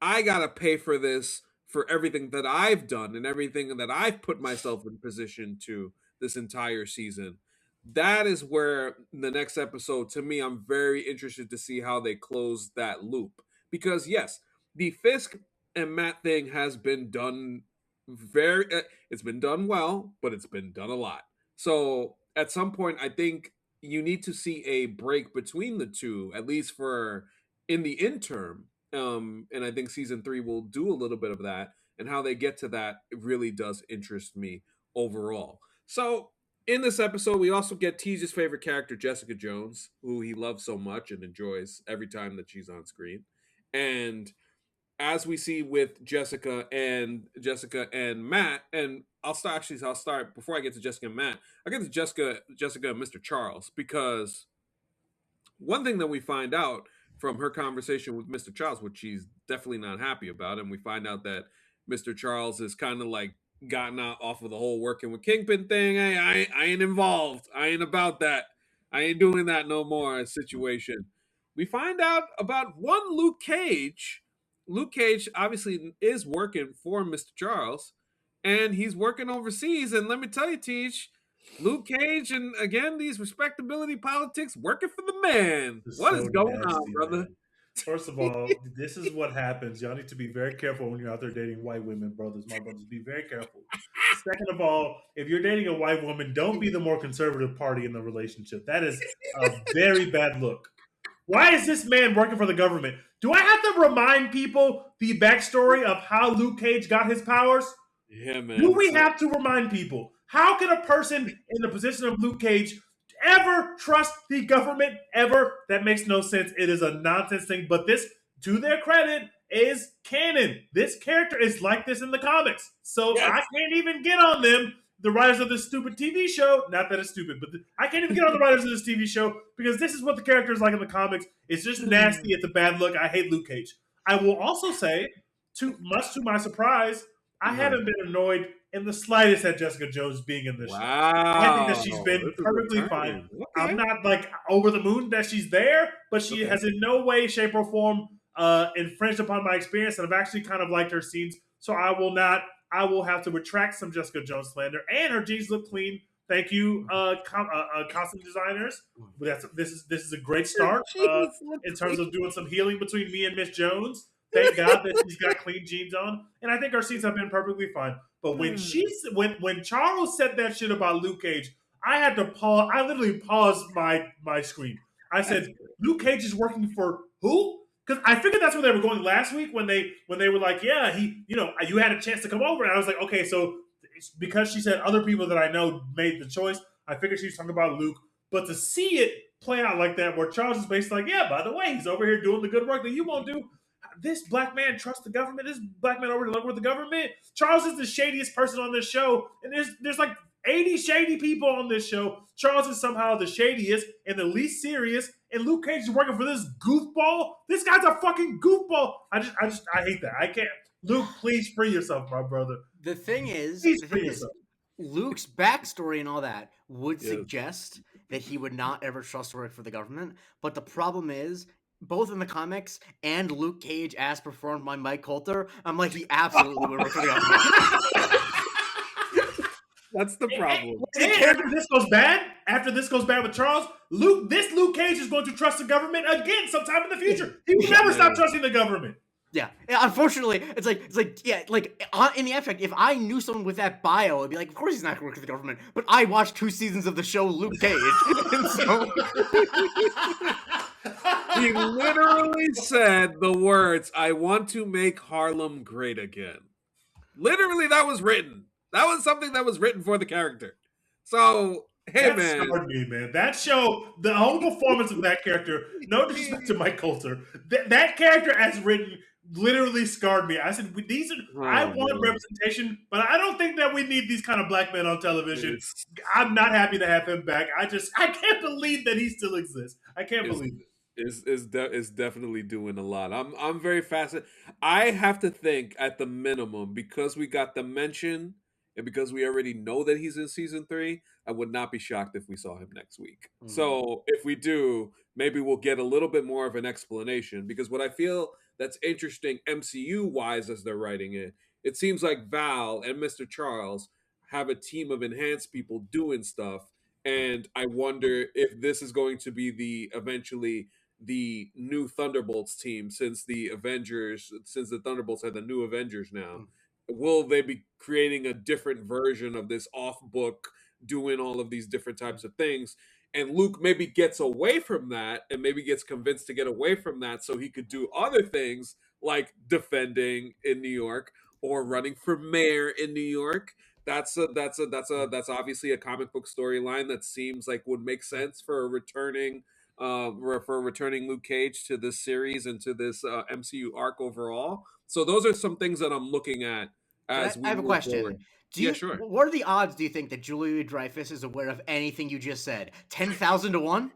[SPEAKER 1] I gotta pay for this, for everything that I've done and everything that I've put myself in position to this entire season. That is where the next episode, to me, I'm very interested to see how they close that loop. Because yes, the Fisk and Matt thing has been done it's been done well, but it's been done a lot. So at some point, I think you need to see a break between the two, at least for in the interim. And I think season 3 will do a little bit of that, and how they get to that, it really does interest me overall. So in this episode, we also get Teej's favorite character, Jessica Jones, who he loves so much and enjoys every time that she's on screen. And as we see with Jessica and Matt, and I'll start before I get to Jessica and Matt. I get to Jessica and Mr. Charles, because one thing that we find out from her conversation with Mr. Charles, which she's definitely not happy about, and we find out that Mr. Charles is kind of like gotten out off of the whole working with Kingpin thing. Hey, I ain't involved. I ain't about that. I ain't doing that no more situation. We find out about one Luke Cage. Luke Cage obviously is working for Mr. Charles, and he's working overseas. And let me tell you, Teej, Luke Cage and again these respectability politics working for the man. What is going on, brother?
[SPEAKER 2] Man. First of all, this is what happens. Y'all need to be very careful when you're out there dating white women, brothers. My brothers, be very careful. Second of all, if you're dating a white woman, don't be the more conservative party in the relationship. That is a very bad look. Why is this man working for the government? Do I have to remind people the backstory of how Luke Cage got his powers?
[SPEAKER 1] Yeah, man.
[SPEAKER 2] Do we have to remind people? How can a person in the position of Luke Cage ever trust the government ever? That makes no sense. It is a nonsense thing. But this, to their credit, is canon. This character is like this in the comics. So yes. I can't even get on them, the writers of this stupid TV show. Not that it's stupid, but I can't even get on the writers of this TV show, because this is what the character is like in the comics. It's just nasty. It's a bad look. I hate Luke Cage. I will also say, much to my surprise, I haven't been annoyed in the slightest at Jessica Jones being in this show. I think that she's been perfectly fine. Okay. I'm not like over the moon that she's there, but she has in no way, shape, or form infringed upon my experience, and I've actually kind of liked her scenes. So I will have to retract some Jessica Jones slander. And her jeans look clean. Thank you, costume designers. This is a great start in terms of doing some healing between me and Miss Jones. Thank God that she's got clean jeans on, and I think our scenes have been perfectly fine. But when when Charles said that shit about Luke Cage, I had to pause. I literally paused my screen. I said, Luke Cage is working for who? Because I figured that's where they were going last week when they were like, yeah, you had a chance to come over, and I was like, okay, so it's because she said other people that I know made the choice. I figured she was talking about Luke, but to see it play out like that, where Charles is basically like, yeah, by the way, he's over here doing the good work that you won't do. This black man trusts the government. This black man over here working with the government. Charles is the shadiest person on this show, and there's like 80 shady people on this show. Charles is somehow the shadiest and the least serious, and Luke Cage is working for this goofball. This guy's a fucking goofball. I hate that. I can't. Luke, please free yourself, my brother.
[SPEAKER 3] The thing is, Luke's backstory and all that would suggest that he would not ever trust to work for the government. But the problem is, both in the comics and Luke Cage as performed by Mike Coulter, I'm like, he absolutely would work for the government.
[SPEAKER 1] That's the problem.
[SPEAKER 2] And after this goes bad with Charles, this Luke Cage is going to trust the government again sometime in the future. He will never stop trusting the government.
[SPEAKER 3] Yeah. Unfortunately, it's like in the abstract, if I knew someone with that bio, I'd be like, of course he's not going to work for the government. But I watched 2 seasons of the show Luke Cage, and so
[SPEAKER 1] he literally said the words, "I want to make Harlem great again." Literally, that was written. That was something that was written for the character. So, hey, man.
[SPEAKER 2] That show, the whole performance of that character, no disrespect to Mike Coulter, that character as written literally scarred me. I said, I want representation, but I don't think that we need these kind of black men on television. I'm not happy to have him back. I can't believe that he still exists. I can't believe it.
[SPEAKER 1] Is definitely doing a lot. I'm very fascinated. I have to think at the minimum, because we got the mention and because we already know that he's in season 3, I would not be shocked if we saw him next week. Mm-hmm. So if we do, maybe we'll get a little bit more of an explanation, because what I feel that's interesting MCU wise as they're writing it seems like Val and Mr. Charles have a team of enhanced people doing stuff. And I wonder if this is going to be eventually the new Thunderbolts team, since the Thunderbolts are the new Avengers now. Will they be creating a different version of this off book, doing all of these different types of things? And Luke maybe gets away from that, and maybe gets convinced to get away from that so he could do other things like defending in New York or running for mayor in New York. That's obviously a comic book storyline that seems like would make sense for a returning Luke Cage to this series and to this MCU arc overall. So those are some things that I'm looking at as we
[SPEAKER 3] I have a question.
[SPEAKER 1] Forward.
[SPEAKER 3] Sure. What are the odds, do you think, that Julia Dreyfus is aware of anything you just said? 10,000 to 1?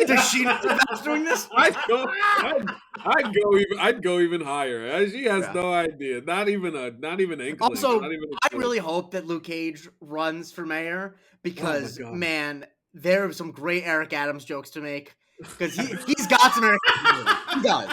[SPEAKER 3] Does she know that's doing this?
[SPEAKER 1] I'd go even higher. She has no idea. Not even inkling.
[SPEAKER 3] Also, I really hope that Luke Cage runs for mayor, because man, there are some great Eric Adams jokes to make, because he's got some Eric Adams. He does.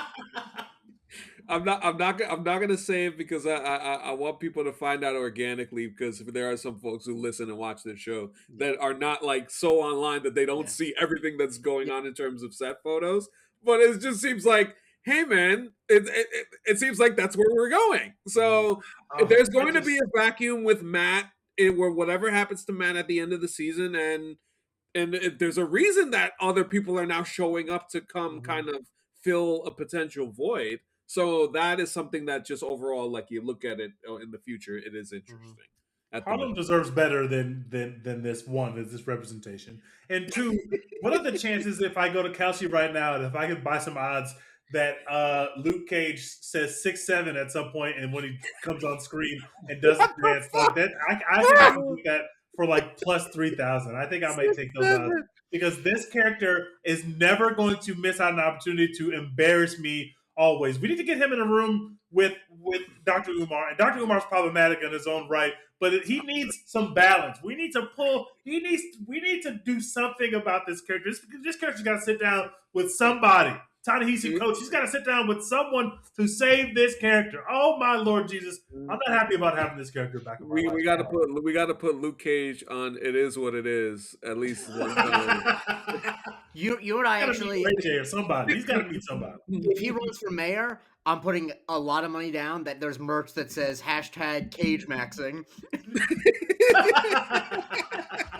[SPEAKER 1] I'm not gonna say it, because I want people to find out organically, because there are some folks who listen and watch this show that are not like so online that they don't see everything that's going on in terms of set photos. But it just seems like, hey man, it seems like that's where we're going. So if there's going to be a vacuum with Matt, where whatever happens to Matt at the end of the season, and there's a reason that other people are now showing up to come kind of fill a potential void. So that is something that just overall, like, you look at it in the future, it is interesting.
[SPEAKER 2] Harlem deserves better than this representation. And 2, what are the chances if I go to Kalshi right now, and if I could buy some odds that Luke Cage says 6'7" at some point, and when he comes on screen and does the dance like that, I think I can do that for like plus 3,000. I think I might take those odds, because this character is never going to miss out on an opportunity to embarrass me. Always. We need to get him in a room with Dr. Umar. And Dr. Umar's problematic in his own right, but he needs some balance. We need to do something about this character. This character's got to sit down with somebody Ta-Nehisi Coates. He's got to sit down with someone to save this character. Oh my Lord Jesus! I'm not happy about having this character back in my life.
[SPEAKER 1] We gotta put Luke Cage on It Is What It Is at least one time.
[SPEAKER 3] You and I actually,
[SPEAKER 2] Ray J or somebody. He's got to meet somebody.
[SPEAKER 3] if he runs for mayor, I'm putting a lot of money down that there's merch that says hashtag cage maxing.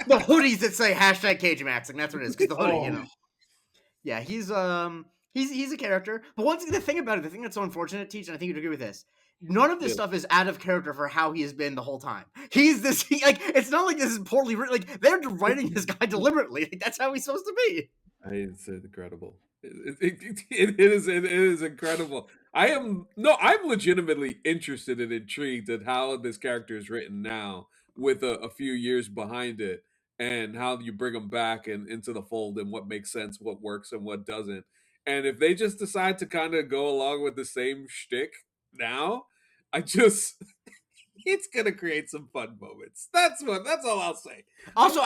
[SPEAKER 3] The hoodies that say hashtag cage maxing. That's what it is. Because the hoodie, Yeah, he's a character. But one thing, the thing that's so unfortunate, Teej, and I think you'd agree with this. None of this stuff is out of character for how he has been the whole time. It's not like this is poorly written. Like, they're writing this guy deliberately. Like, that's how he's supposed to be.
[SPEAKER 1] It's incredible. It is incredible. I'm legitimately interested and intrigued at how this character is written now, with a few years behind it, and how you bring them back and into the fold, and what makes sense, what works, and what doesn't. And if they just decide to kind of go along with the same shtick now, it's gonna create some fun moments. That's all I'll say.
[SPEAKER 3] Also,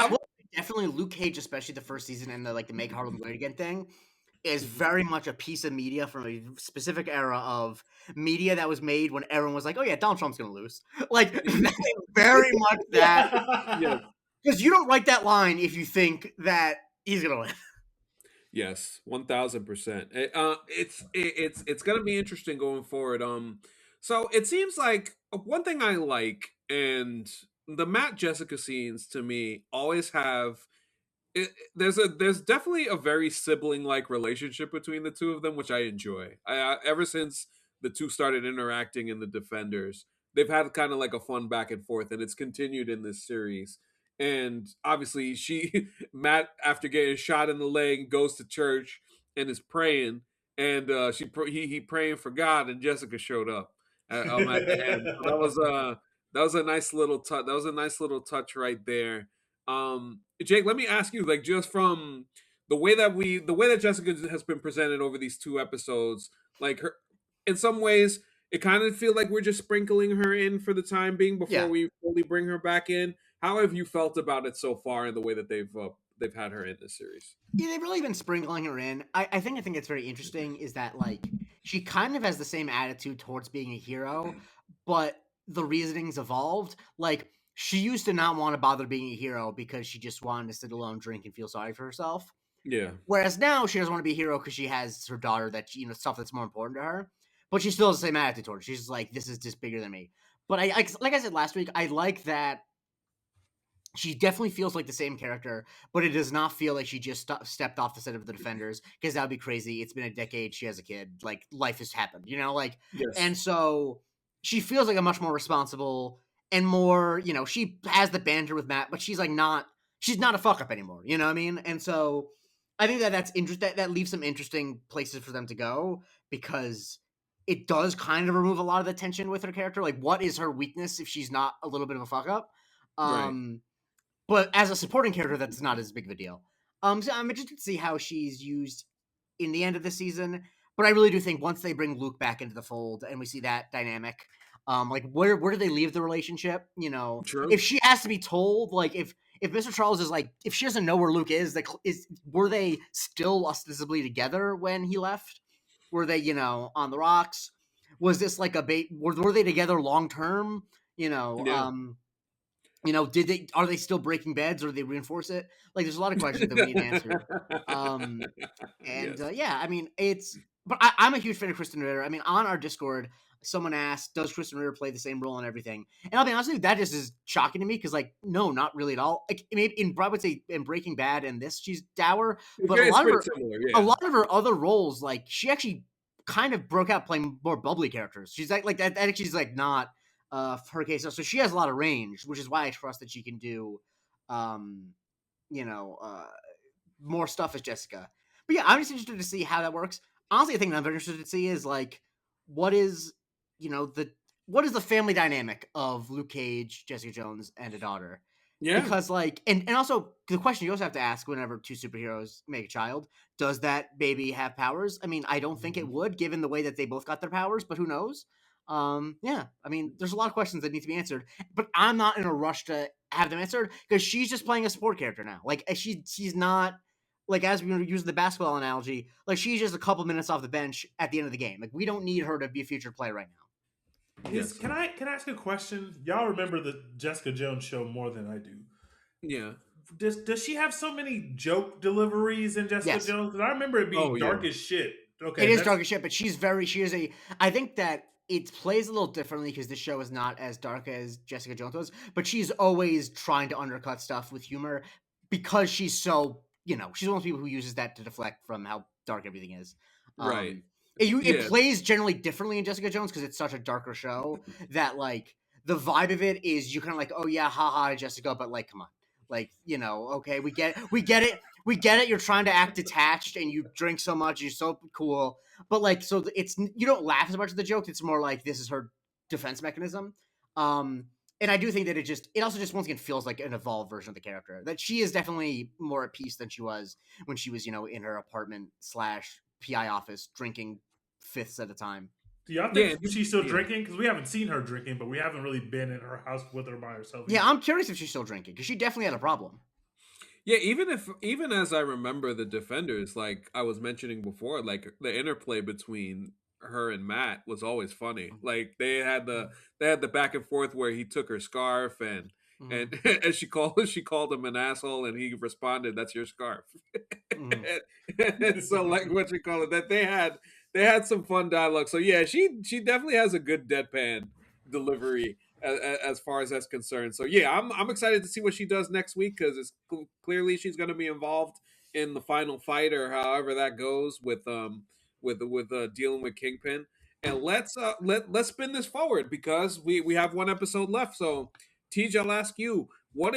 [SPEAKER 3] definitely Luke Cage, especially the first season and the Make Harlem Great Again thing, is very much a piece of media from a specific era of media that was made when everyone was like, "Oh yeah, Donald Trump's gonna lose." Like, very much that.
[SPEAKER 1] Yeah.
[SPEAKER 3] Because you don't write that line if you think that he's gonna win.
[SPEAKER 1] Yes, 1000%. It's gonna be interesting going forward. So it seems like one thing I like, and the Matt Jessica scenes to me always have. There's definitely a very sibling like relationship between the two of them, which I enjoy. Ever since the two started interacting in the Defenders, they've had kind of like a fun back and forth, and it's continued in this series. And obviously, Matt, after getting shot in the leg, goes to church and is praying, and he praying for God, and Jessica showed up at the end. So that was a nice little touch. That was a nice little touch right there. Jake, let me ask you, like, just from the way that Jessica has been presented over these two episodes, like, her, in some ways, it kind of feel like we're just sprinkling her in for the time being before we fully bring her back in. How have you felt about it so far, in the way that they've had her in this series?
[SPEAKER 3] Yeah, they've really been sprinkling her in. I think it's very interesting is that, like, she kind of has the same attitude towards being a hero, but the reasoning's evolved. Like, she used to not want to bother being a hero because she just wanted to sit alone, drink, and feel sorry for herself.
[SPEAKER 1] Yeah.
[SPEAKER 3] Whereas now she doesn't want to be a hero because she has her daughter, that stuff that's more important to her. But she still has the same attitude towards her. She's just like, this is just bigger than me. But like I said last week, I like that she definitely feels like the same character, but it does not feel like she just stepped off the set of the Defenders, because that would be crazy. It's been a decade. She has a kid. Like, life has happened, like,
[SPEAKER 1] Yes.
[SPEAKER 3] And so she feels like a much more responsible and more, she has the banter with Matt, but she's not a fuck up anymore. You know what I mean? And so I think that's interesting. That leaves some interesting places for them to go, because it does kind of remove a lot of the tension with her character. Like, what is her weakness if she's not a little bit of a fuck up?
[SPEAKER 1] Right.
[SPEAKER 3] But as a supporting character, that's not as big of a deal. So I'm interested to see how she's used in the end of the season. But I really do think once they bring Luke back into the fold and we see that dynamic, like, where do they leave the relationship?
[SPEAKER 1] True.
[SPEAKER 3] If she has to be told, like, if Mr. Charles is like, if she doesn't know where Luke is, like, were they still ostensibly together when he left? Were they, on the rocks? Was this like a bait? Were they together long term?
[SPEAKER 1] Yeah.
[SPEAKER 3] Are they still breaking beds, or do they reinforce it? Like, there's a lot of questions that we need answered. I mean, but I'm a huge fan of Kristen Ritter. I mean, on our Discord, someone asked, does Kristen Ritter play the same role in everything? And I'll be honest with you, that just is shocking to me, because, like, no, not really at all. Like, maybe I would say in Breaking Bad and this, she's dour, but a lot of her other roles, like, she actually kind of broke out playing more bubbly characters. She's like that actually is, like, not her case. So she has a lot of range, which is why I trust that she can do, more stuff as Jessica. But yeah, I'm just interested to see how that works. Honestly, the thing that I'm very interested to see is, like, what is the family dynamic of Luke Cage, Jessica Jones, and a daughter?
[SPEAKER 1] Yeah.
[SPEAKER 3] Because, like, and also the question you also have to ask whenever two superheroes make a child, does that baby have powers? I mean, I don't think it would, given the way that they both got their powers, but who knows? I mean, there's a lot of questions that need to be answered, but I'm not in a rush to have them answered, because she's just playing a support character now. Like, she's not like as we use the basketball analogy, like she's just a couple minutes off the bench at the end of the game. Like we don't need her to be a featured player right now.
[SPEAKER 2] Can I ask a question? Y'all remember the Jessica Jones show more than I do.
[SPEAKER 1] Yeah.
[SPEAKER 2] Does she have so many joke deliveries in Jessica
[SPEAKER 3] Yes.
[SPEAKER 2] Jones? Because I remember it being dark
[SPEAKER 1] yeah.
[SPEAKER 2] as shit. Okay,
[SPEAKER 3] It is dark as shit, but she is a. I think that it plays a little differently because this show is not as dark as Jessica Jones was, but she's always trying to undercut stuff with humor because she's so, she's one of those people who uses that to deflect from how dark everything is.
[SPEAKER 1] Right.
[SPEAKER 3] It
[SPEAKER 1] Yeah.
[SPEAKER 3] plays generally differently in Jessica Jones because it's such a darker show that like the vibe of it is you kind of like, oh yeah, haha, Jessica, but like, come on. Like, okay, we get it. You're trying to act detached and you drink so much, you're so cool. But like, so it's, you don't laugh as much at the joke. It's more like this is her defense mechanism. And I do think that it also just once again feels like an evolved version of the character. That she is definitely more at peace than she was when she was, in her apartment / PI office drinking fifths at a time.
[SPEAKER 2] Do y'all think she's still drinking? Because we haven't seen her drinking, but we haven't really been in her house with her by herself.
[SPEAKER 3] Yeah, I'm curious if she's still drinking because she definitely had a problem.
[SPEAKER 1] Yeah, even as I remember the Defenders, like I was mentioning before, like the interplay between her and Matt was always funny. Like they had the back and forth where he took her scarf and and she called him an asshole and he responded, "That's your scarf." And so like what you call it, that they had some fun dialogue. So yeah, she definitely has a good deadpan delivery as far as that's concerned. So yeah, I'm excited to see what she does next week because it's clearly she's going to be involved in the final fight or however that goes with dealing with Kingpin. And let's spin this forward because we have one episode left. So Teej, I'll ask you what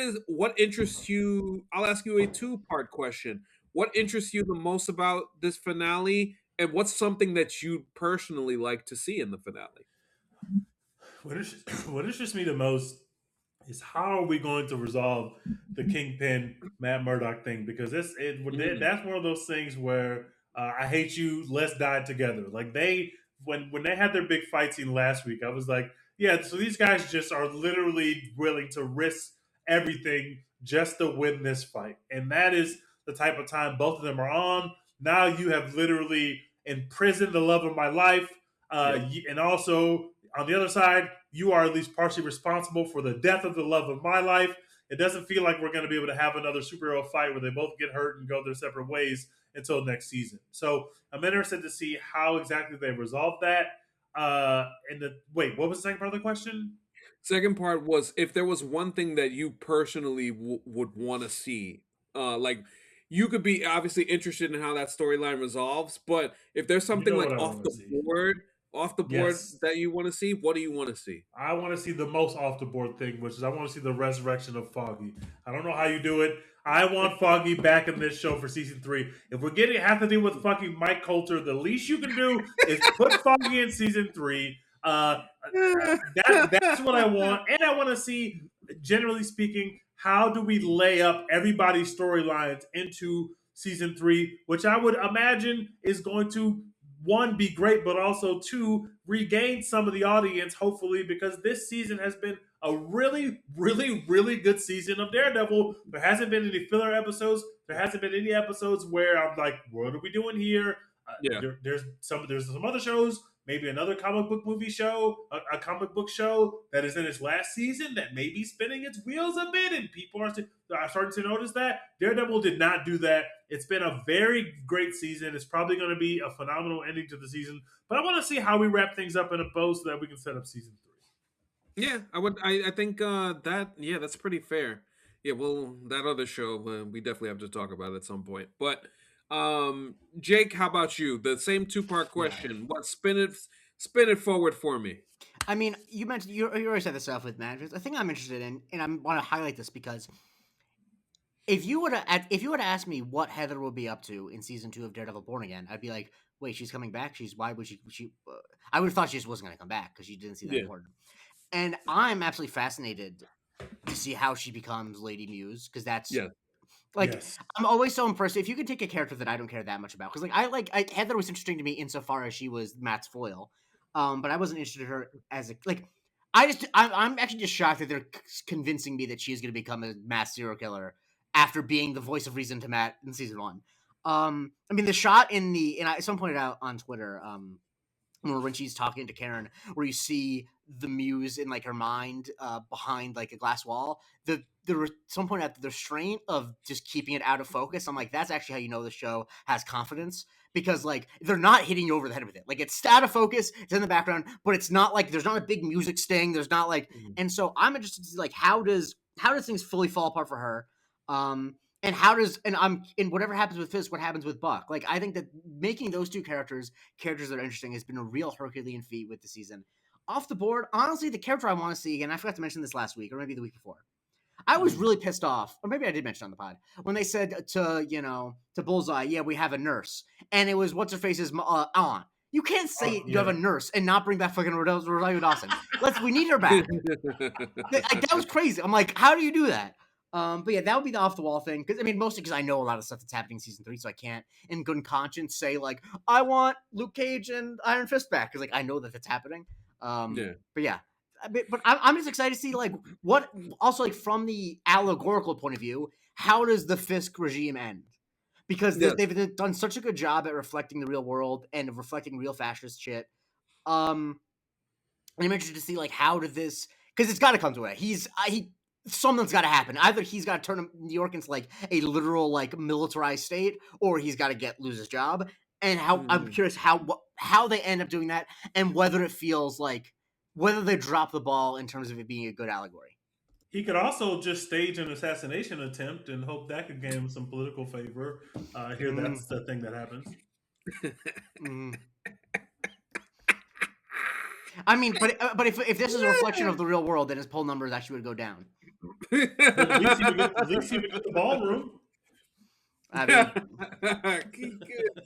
[SPEAKER 1] interests you. I'll ask you a 2-part question. What interests you the most about this finale, and what's something that you personally like to see in the finale?
[SPEAKER 2] What interests me the most is how are we going to resolve the Kingpin Matt Murdock thing? Because that's one of those things where I hate you, let's die together. Like when they had their big fight scene last week, I was like, yeah, so these guys just are literally willing to risk everything just to win this fight, and that is the type of time both of them are on. Now you have literally imprisoned the love of my life, and also on the other side, you are at least partially responsible for the death of the love of my life. It doesn't feel like we're going to be able to have another superhero fight where they both get hurt and go their separate ways until next season. So I'm interested to see how exactly they resolve that. What was the second part of the question?
[SPEAKER 1] Second part was if there was one thing that you personally would want to see, like you could be obviously interested in how that storyline resolves, but if there's something like off the board
[SPEAKER 2] Yes.
[SPEAKER 1] that you want to see, what do you want to see?
[SPEAKER 2] I want to see the most off the board thing, which is I want to see the resurrection of Foggy. I don't know how you do it. I want Foggy back in this show for season 3. If we're getting have to deal with fucking Mike Coulter, the least you can do is put Foggy in season 3. That's what I want, and I want to see, generally speaking, how do we lay up everybody's storylines into season 3, which I would imagine is going to one be great, but also two regain some of the audience, hopefully, because this season has been a really, really, really good season of Daredevil. There hasn't been any filler episodes. There hasn't been any episodes where I'm like, what are we doing here? There's some other shows, maybe another comic book movie show, a comic book show that is in its last season that may be spinning its wheels a bit, and people are starting to notice that. Daredevil did not do that. It's been a very great season. It's probably going to be a phenomenal ending to the season, but I want to see how we wrap things up in a bow so that we can set up season 3.
[SPEAKER 1] Yeah, I would. I think that that's pretty fair. Yeah, well, that other show we definitely have to talk about at some point. But Jake, how about you? The same 2-part question. What spin it forward for me?
[SPEAKER 3] I mean, you mentioned you already said this stuff with managers. The thing I'm interested in, and I want to highlight this because if you would have asked me what Heather will be up to in season 2 of Daredevil Born Again, I'd be like, wait, she's coming back. Why would she? I would have thought she just wasn't going to come back because she didn't see that important. And I'm absolutely fascinated to see how she becomes Lady Muse because that's I'm always so impressed if you can take a character that I don't care that much about because Heather was interesting to me insofar as she was Matt's foil, but I wasn't interested in her as I'm actually just shocked that they're convincing me that she is going to become a mass serial killer after being the voice of reason to Matt in season 1. I mean, the shot someone pointed out on Twitter, when she's talking to Karen, where you see the muse in like her mind behind like a glass wall. Someone pointed out the restraint of just keeping it out of focus. I'm like, that's actually how you know the show has confidence, because like they're not hitting you over the head with it. Like it's out of focus, it's in the background, but it's not like there's not a big music sting. There's not like, and so I'm interested to see like how does things fully fall apart for her. And whatever happens with Fisk, what happens with Buck? Like, I think that making those two characters that are interesting has been a real Herculean feat with the season. Off the board, honestly, the character I want to see, and I forgot to mention this last week, or maybe the week before, I was really pissed off, or maybe I did mention on the pod, when they said to Bullseye, yeah, we have a nurse. And it was, what's her face's aunt. You can't say you have a nurse and not bring back fucking Rosario Dawson. We need her back. That was crazy. I'm like, how do you do that? But yeah, that would be the off the wall thing. Because I mean, mostly because I know a lot of stuff that's happening in season 3, so I can't, in good conscience, say like I want Luke Cage and Iron Fist back, because like I know that's happening. But yeah, but I'm just excited to see like what also like from the allegorical point of view, how does the Fisk regime end? Because they've done such a good job at reflecting the real world and reflecting real fascist shit. And I'm interested to see like how did this, because it's got to come to it. Something's got to happen. Either he's got to turn New York into like a literal like militarized state, or he's got to lose his job. And I'm curious how they end up doing that, and whether it feels like whether they drop the ball in terms of it being a good allegory.
[SPEAKER 2] He could also just stage an assassination attempt and hope that could gain him some political favor. I hear that's the thing that happens.
[SPEAKER 3] I mean, but if this is a reflection of the real world, then his poll numbers actually would go down.
[SPEAKER 2] At least he would get the ballroom.
[SPEAKER 3] I mean,
[SPEAKER 1] good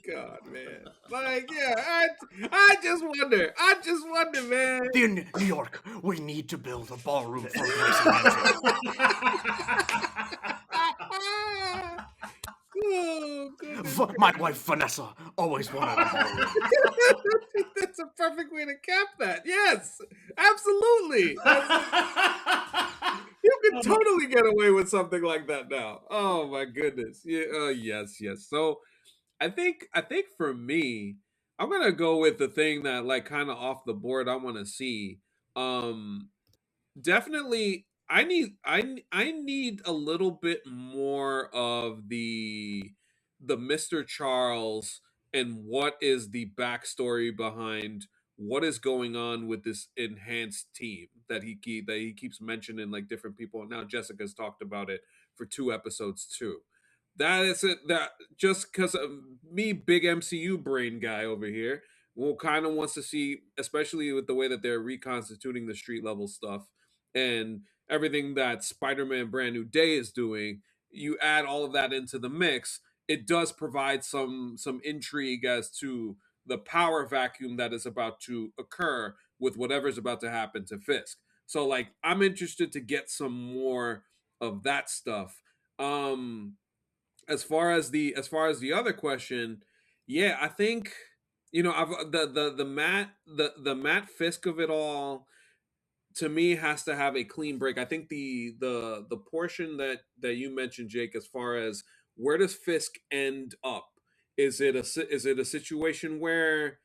[SPEAKER 1] God, man! Like, yeah, I just wonder, man.
[SPEAKER 3] In New York, we need to build a ballroom for Grace. My wife Vanessa always wanted a ballroom.
[SPEAKER 1] That's a perfect way to cap that. Yes, absolutely. You can totally get away with something like that now. Oh my goodness. Yeah. Yes. So, I think for me, I'm gonna go with the thing that like kind of off the board I want to see. Definitely, I need a little bit more of the Mr. Charles and what is the backstory behind what is going on with this enhanced team that he keeps mentioning, like different people. And now Jessica's talked about it for 2 episodes too. That is it. That just because of me, big MCU brain guy over here, will kind of wants to see, especially with the way that they're reconstituting the street level stuff and everything that Spider-Man Brand New Day is doing. You add all of that into the mix, it does provide some intrigue as to the power vacuum that is about to occur with whatever's about to happen to Fisk. So like I'm interested to get some more of that stuff. As far as the other question, yeah, I think I've the Matt Fisk of it all to me has to have a clean break. I think the portion that you mentioned, Jake, as far as where does Fisk end up? Is it a situation where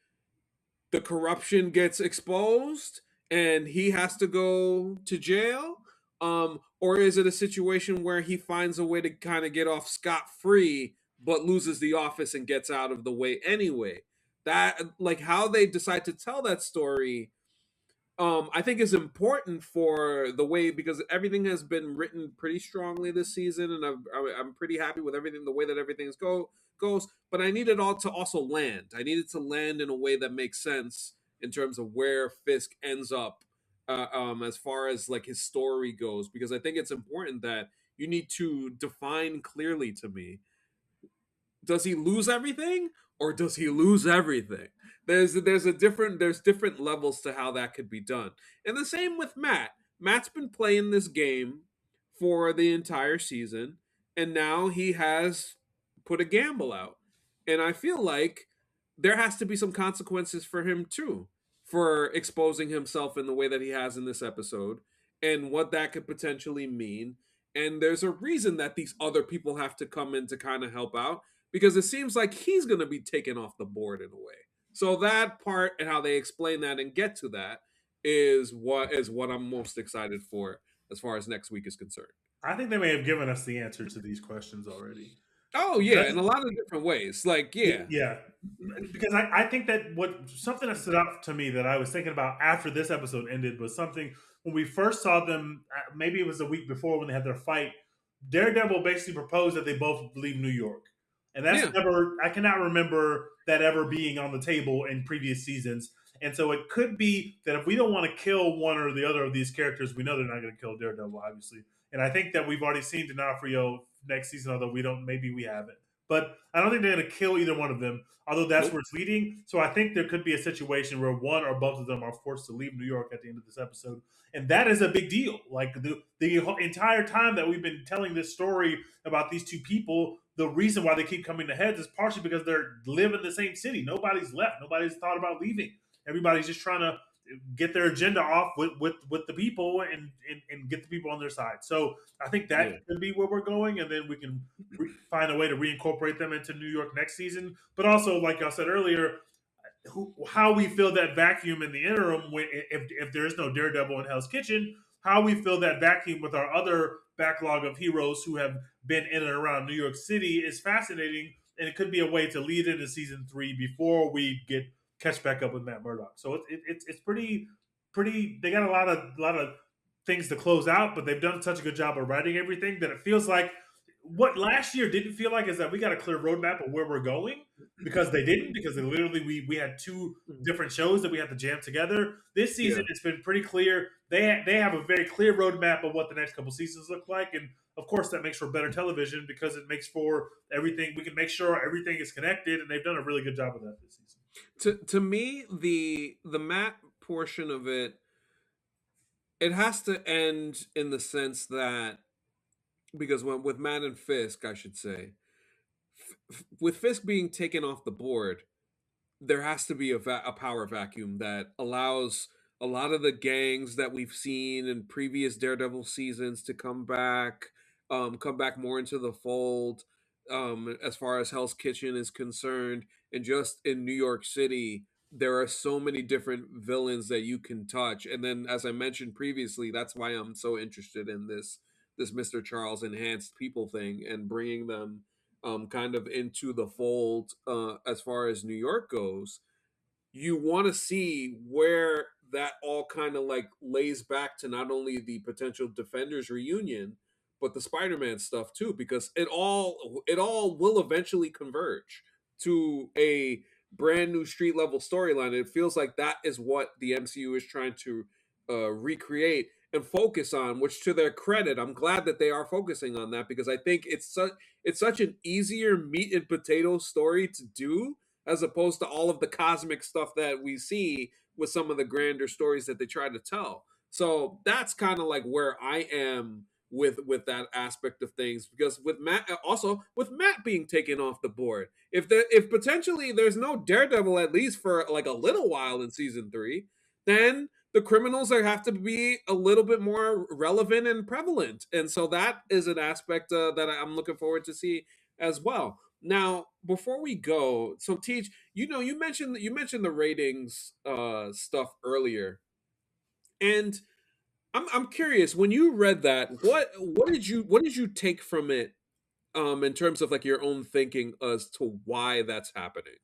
[SPEAKER 1] the corruption gets exposed and he has to go to jail? Or is it a situation where he finds a way to kind of get off scot-free but loses the office and gets out of the way anyway? That, like, how they decide to tell that story, I think is important for the way, because everything has been written pretty strongly this season, and I'm pretty happy with everything, the way that everything's goes. But I need it all to also land. I need it to land in a way that makes sense in terms of where Fisk ends up, as far as like his story goes, because I think it's important that you need to define clearly to me: does he lose everything or does he lose everything? There's different levels to how that could be done. And the same with Matt. Matt's been playing this game for the entire season, and now he has put a gamble out. And I feel like there has to be some consequences for him too, for exposing himself in the way that he has in this episode, and what that could potentially mean. And there's a reason that these other people have to come in to kind of help out. because it seems like he's going to be taken off the board in a way. So that part and how they explain that and get to that is what I'm most excited for as far as next week is concerned.
[SPEAKER 2] I think they may have given us the answer to these questions already.
[SPEAKER 1] Oh yeah, in a lot of different ways. Like
[SPEAKER 2] Yeah, because I think that something that stood out to me that I was thinking about after this episode ended was something when we first saw them. Maybe it was a week before when they had their fight. Daredevil basically proposed that they both leave New York, and that's
[SPEAKER 1] Yeah.
[SPEAKER 2] never. I cannot remember that ever being on the table in previous seasons. And so it could be that if we don't want to kill one or the other of these characters, we know they're not going to kill Daredevil, obviously. And I think that we've already seen D'Onofrio next season, although maybe we haven't. But I don't think they're going to kill either one of them, although that's
[SPEAKER 1] Nope.
[SPEAKER 2] where it's leading. So I think there could be a situation where one or both of them are forced to leave New York at the end of this episode. And that is a big deal. Like the entire time that we've been telling this story about these two people, the reason why they keep coming to heads is partially because they're live in the same city. Nobody's left. Nobody's thought about leaving. Everybody's just trying to get their agenda off with the people and get the people on their side. So I think that could be where we're going, and then we can find a way to reincorporate them into New York next season. But also, like I said earlier, how we fill that vacuum in the interim if there is no Daredevil in Hell's Kitchen, how we fill that vacuum with our other backlog of heroes who have been in and around New York City is fascinating, and it could be a way to lead into season 3 before we catch back up with Matt Murdock. So it's pretty. They got a lot of things to close out, but they've done such a good job of writing everything that it feels like what last year didn't feel like is that we got a clear roadmap of where we're going, because they didn't, because they literally we had two different shows that we had to jam together. This season it's been pretty clear. They have a very clear roadmap of what the next couple seasons look like, and of course that makes for better television because it makes for everything. We can make sure everything is connected, and they've done a really good job of that this season.
[SPEAKER 1] To me, the Matt portion of it has to end in the sense that, because with Matt and Fisk, I should say, with Fisk being taken off the board, there has to be a power vacuum that allows a lot of the gangs that we've seen in previous Daredevil seasons to come back more into the fold. As far as Hell's Kitchen is concerned, and just in New York City, there are so many different villains that you can touch. And then, as I mentioned previously, that's why I'm so interested in this Mr. Charles enhanced people thing and bringing them kind of into the fold as far as New York goes. You want to see where that all kind of like lays back to not only the potential Defenders reunion, but the Spider-Man stuff too, because it all will eventually converge to a brand new street level storyline. It feels like that is what the MCU is trying to recreate and focus on, which, to their credit, I'm glad that they are focusing on that, because I think it's such an easier meat and potato story to do, as opposed to all of the cosmic stuff that we see with some of the grander stories that they try to tell. So that's kind of like where I am with that aspect of things, because with Matt, also with Matt being taken off the board, if potentially there's no Daredevil, at least for like a little while in season 3, then the criminals have to be a little bit more relevant and prevalent, and so that is an aspect that I'm looking forward to see as well. Now, before we go, so Teej, you mentioned the ratings stuff earlier, and I'm curious, when you read that, what did you take from it in terms of like your own thinking as to why that's happening?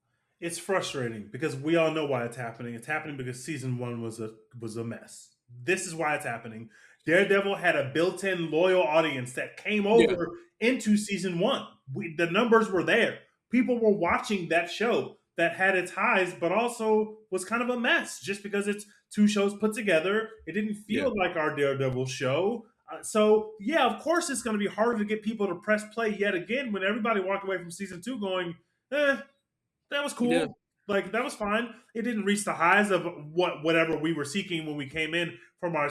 [SPEAKER 2] It's frustrating because we all know why it's happening. It's happening because season 1 was a mess. This is why it's happening. Daredevil had a built-in loyal audience that came over into season 1. The numbers were there. People were watching that show that had its highs, but also was kind of a mess just because it's two shows put together. It didn't feel like our Daredevil show. So, yeah, of course it's going to be harder to get people to press play yet again when everybody walked away from season 2 going, that was cool.
[SPEAKER 1] Yeah.
[SPEAKER 2] Like, that was fine. It didn't reach the highs of whatever we were seeking when we came in from our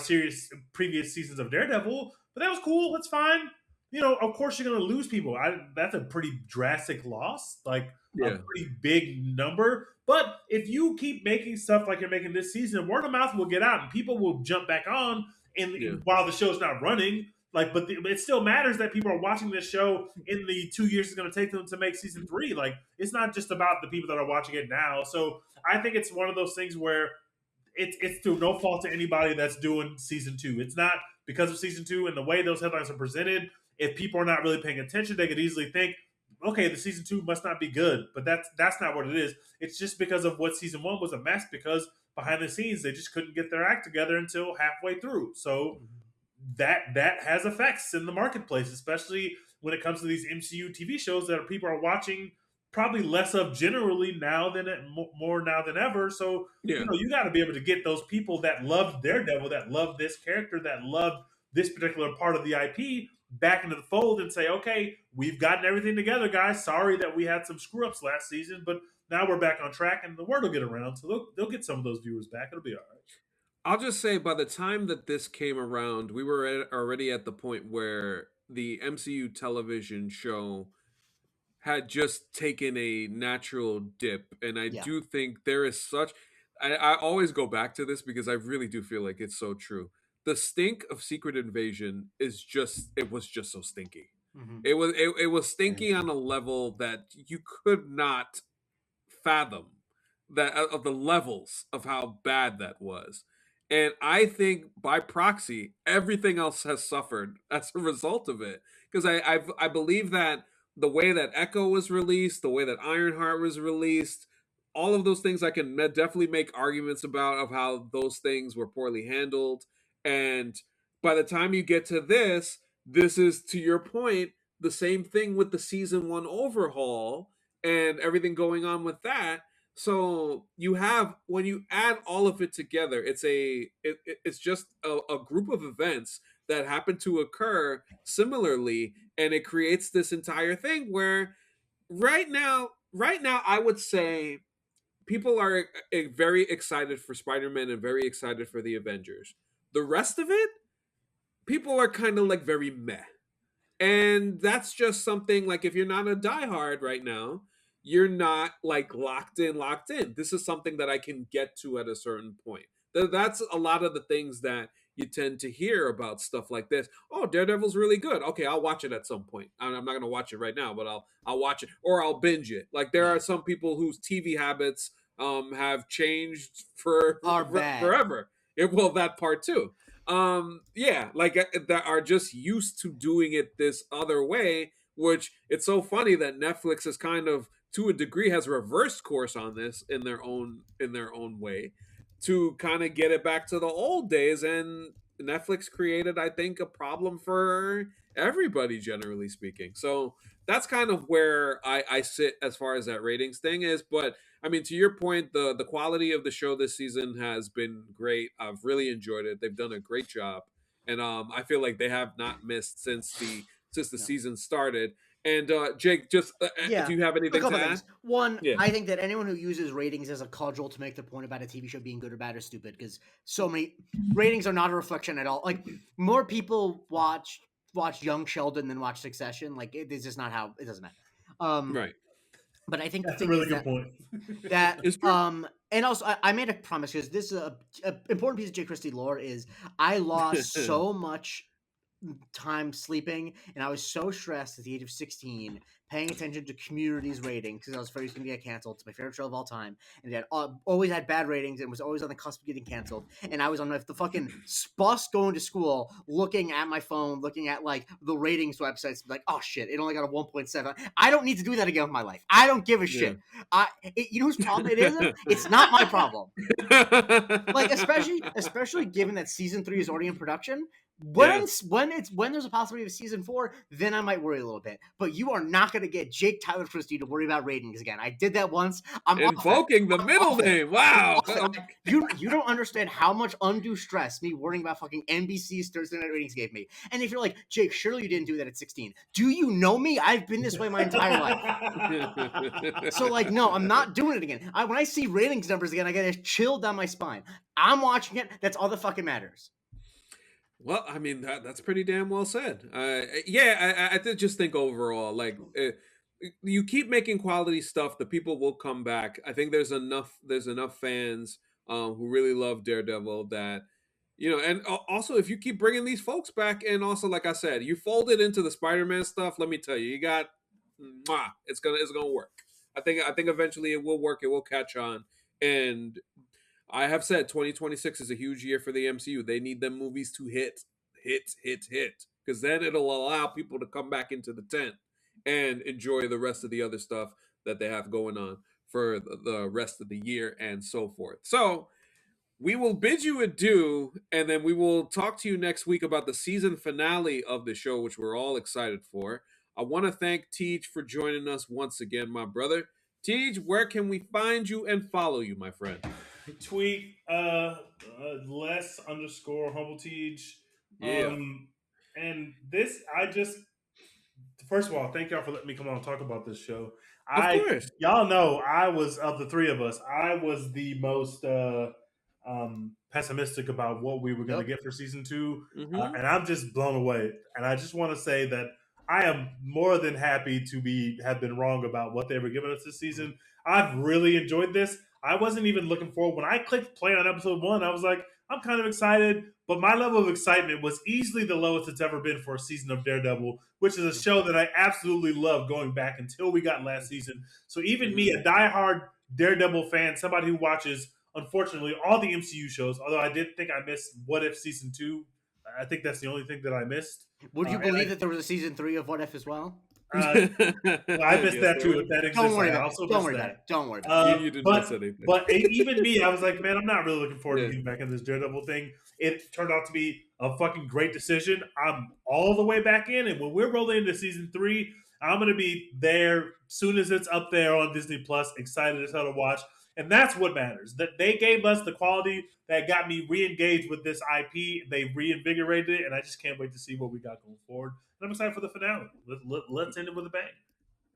[SPEAKER 2] previous seasons of Daredevil, but that was cool. That's fine. Of course you're going to lose people. That's a pretty drastic loss, like a pretty big number. But if you keep making stuff like you're making this season, word of mouth will get out and people will jump back on. And while the show's not running, Like, but it still matters that people are watching this show in the 2 years it's going to take them to make season 3. Like, it's not just about the people that are watching it now. So I think it's one of those things where it's through no fault to anybody that's doing season 2. It's not because of season 2 and the way those headlines are presented. If people are not really paying attention, they could easily think, okay, the season 2 must not be good. But that's not what it is. It's just because of what season 1 was a mess, because behind the scenes they just couldn't get their act together until halfway through. So that has effects in the marketplace, especially when it comes to these MCU TV shows that people are watching probably less of generally now than more now than ever. So you got to be able to get those people that loved Daredevil, that loved this character, that loved this particular part of the IP back into the fold and say, okay, we've gotten everything together, guys. Sorry that we had some screw ups last season, but now we're back on track, and the word will get around, so they'll get some of those viewers back. It'll be all right.
[SPEAKER 1] I'll just say, by the time that this came around, we were already at the point where the MCU television show had just taken a natural dip. And I do think there is such. I always go back to this because I really do feel like it's so true. The stink of Secret Invasion was just so stinky.
[SPEAKER 3] Mm-hmm.
[SPEAKER 1] It was stinky on a level that you could not fathom, that of the levels of how bad that was. And I think by proxy, everything else has suffered as a result of it. Because I believe that the way that Echo was released, the way that Ironheart was released, all of those things I can definitely make arguments about, of how those things were poorly handled. And by the time you get to this is, to your point, the same thing with the season 1 overhaul and everything going on with that. So you have, when you add all of it together, it's just a group of events that happen to occur similarly, and it creates this entire thing where right now I would say people are very excited for Spider-Man and very excited for the Avengers. The rest of it, people are kind of like very meh. And that's just something, like, if you're not a diehard right now, you're not like locked in. This is something that I can get to at a certain point. That's a lot of the things that you tend to hear about stuff like this. Oh, Daredevil's really good. Okay, I'll watch it at some point. I'm not going to watch it right now, but I'll watch it, or I'll binge it. Like, there are some people whose TV habits have changed forever. Well, that part too. That are just used to doing it this other way, which it's so funny that Netflix is kind of, to a degree, has reversed course on this in their own way, to kind of get it back to the old days. And Netflix created, I think, a problem for everybody, generally speaking. So that's kind of where I sit as far as that ratings thing is. But I mean, to your point, the quality of the show this season has been great. I've really enjoyed it. They've done a great job, and I feel like they have not missed since the season started. And Jake, just do you have anything to add?
[SPEAKER 3] Things. One, I think that anyone who uses ratings as a cudgel to make the point about a TV show being good or bad is stupid, because so many ratings are not a reflection at all. Like, more people watch Young Sheldon than watch Succession. Like, it's just not how it doesn't matter.
[SPEAKER 1] Right.
[SPEAKER 3] But I think
[SPEAKER 2] that's
[SPEAKER 3] the
[SPEAKER 2] a
[SPEAKER 3] thing
[SPEAKER 2] really
[SPEAKER 3] is
[SPEAKER 2] good point.
[SPEAKER 3] that and also I made a promise, because this is a important piece of J. Christie lore, is I lost so much time sleeping, and I was so stressed at the age of 16 paying attention to Community's ratings, because I was afraid it was going to get canceled. It's my favorite show of all time, and it had always had bad ratings and was always on the cusp of getting canceled. And I was on the fucking bus going to school, looking at my phone, looking at like the ratings websites, like, oh shit, it only got a 1.7. I don't need to do that again with my life. I don't give a shit. You know whose problem it is? It's not my problem. Like, especially given that season 3 is already in production. When there's a possibility of season 4, then I might worry a little bit. But you are not going to get Jake Tyler Christie to worry about ratings again. I did that once. I'm
[SPEAKER 1] invoking the middle name. Wow.
[SPEAKER 3] You don't understand how much undue stress me worrying about fucking NBC's Thursday night ratings gave me. And if you're like, Jake, surely you didn't do that at 16. Do you know me? I've been this way my entire life. So, like, no, I'm not doing it again. When I see ratings numbers again, I get a chill down my spine. I'm watching it. That's all that fucking matters.
[SPEAKER 1] Well, I mean, that's pretty damn well said. I just think overall, like, you keep making quality stuff, the people will come back. I think there's enough fans who really love Daredevil that And also if you keep bringing these folks back, and also like I said, you fold it into the Spider-Man stuff. Let me tell you, you got, it's gonna work. I think eventually it will work. It will catch on, and I have said 2026 is a huge year for the MCU. They need them movies to hit, because then it'll allow people to come back into the tent and enjoy the rest of the other stuff that they have going on for the rest of the year and so forth. So we will bid you adieu, and then we will talk to you next week about the season finale of the show, which we're all excited for. I want to thank Teej for joining us once again, my brother. Teej, where can we find you and follow you, my friend?
[SPEAKER 2] Tweet less underscore humble Teej.
[SPEAKER 1] Yeah.
[SPEAKER 2] And this, first of all, thank y'all for letting me come on and talk about this show.
[SPEAKER 1] Of course.
[SPEAKER 2] Y'all know I was, of the three of us, I was the most pessimistic about what we were going to get for season 2, and I'm just blown away. And I just want to say that I am more than happy to have been wrong about what they were giving us this season. I've really enjoyed this. I wasn't even looking forward. When I clicked play on episode 1, I was like, I'm kind of excited, but my level of excitement was easily the lowest it's ever been for a season of Daredevil, which is a show that I absolutely love going back until we got last season. So even me, a diehard Daredevil fan, somebody who watches, unfortunately, all the MCU shows, although I did think I missed What If Season 2. I think that's the only thing that I missed.
[SPEAKER 3] Would you believe that there was a season 3 of What If as well?
[SPEAKER 2] Well, I missed that too. If that exists,
[SPEAKER 3] Don't worry about
[SPEAKER 2] it.
[SPEAKER 3] Don't worry about it.
[SPEAKER 1] You didn't miss anything.
[SPEAKER 2] But even me, I was like, man, I'm not really looking forward to getting back in this Daredevil thing. It turned out to be a fucking great decision. I'm all the way back in, and when we're rolling into season 3, I'm going to be there soon as it's up there on Disney Plus. Excited as hell to watch. And that's what matters. That they gave us the quality that got me re-engaged with this IP. They reinvigorated it, and I just can't wait to see what we got going forward. And I'm excited for the finale. Let's end it with a bang.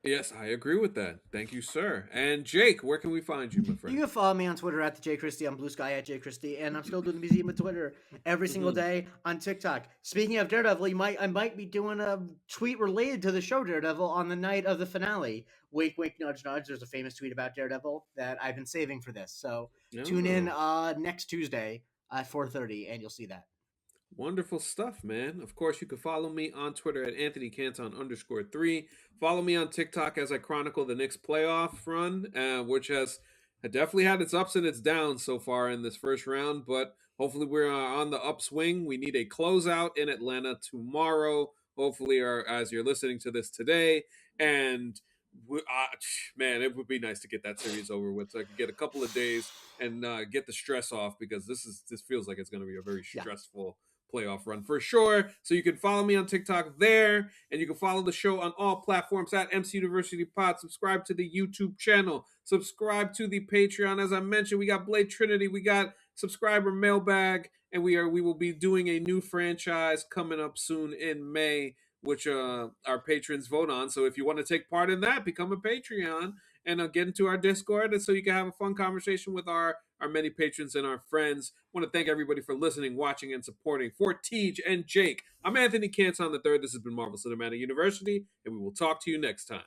[SPEAKER 1] Yes, I agree with that. Thank you, sir. And Jake, where can we find you, my friend?
[SPEAKER 3] You can follow me on Twitter at @JChristie, on Blue Sky @JChristie, and I'm still doing the museum of Twitter every single day on TikTok. Speaking of Daredevil, I might be doing a tweet related to the show Daredevil on the night of the finale. Wink, wink, nudge, nudge. There's a famous tweet about Daredevil that I've been saving for this. So tune in next Tuesday at 4:30, and you'll see that.
[SPEAKER 1] Wonderful stuff, man. Of course, you can follow me on Twitter at AnthonyCanton_3. Follow me on TikTok as I chronicle the Knicks playoff run, which has definitely had its ups and its downs so far in this first round, but hopefully we're on the upswing. We need a closeout in Atlanta tomorrow, hopefully, or as you're listening to this today. And man, it would be nice to get that series over with so I could get a couple of days and get the stress off, because this feels like it's going to be a very stressful playoff run for sure. So you can follow me on TikTok there, and you can follow the show on all platforms at MC University Pod. Subscribe to the YouTube channel, subscribe to the Patreon. As I mentioned, we got Blade Trinity, we got subscriber mailbag, and we will be doing a new franchise coming up soon in May, which our patrons vote on. So if you want to take part in that, become a Patreon and get into our Discord, and so you can have a fun conversation with our many patrons and our friends. I want to thank everybody for listening, watching, and supporting. For Teej and Jake, I'm Anthony Canton III. This has been Marvel Cinematic University, and we will talk to you next time.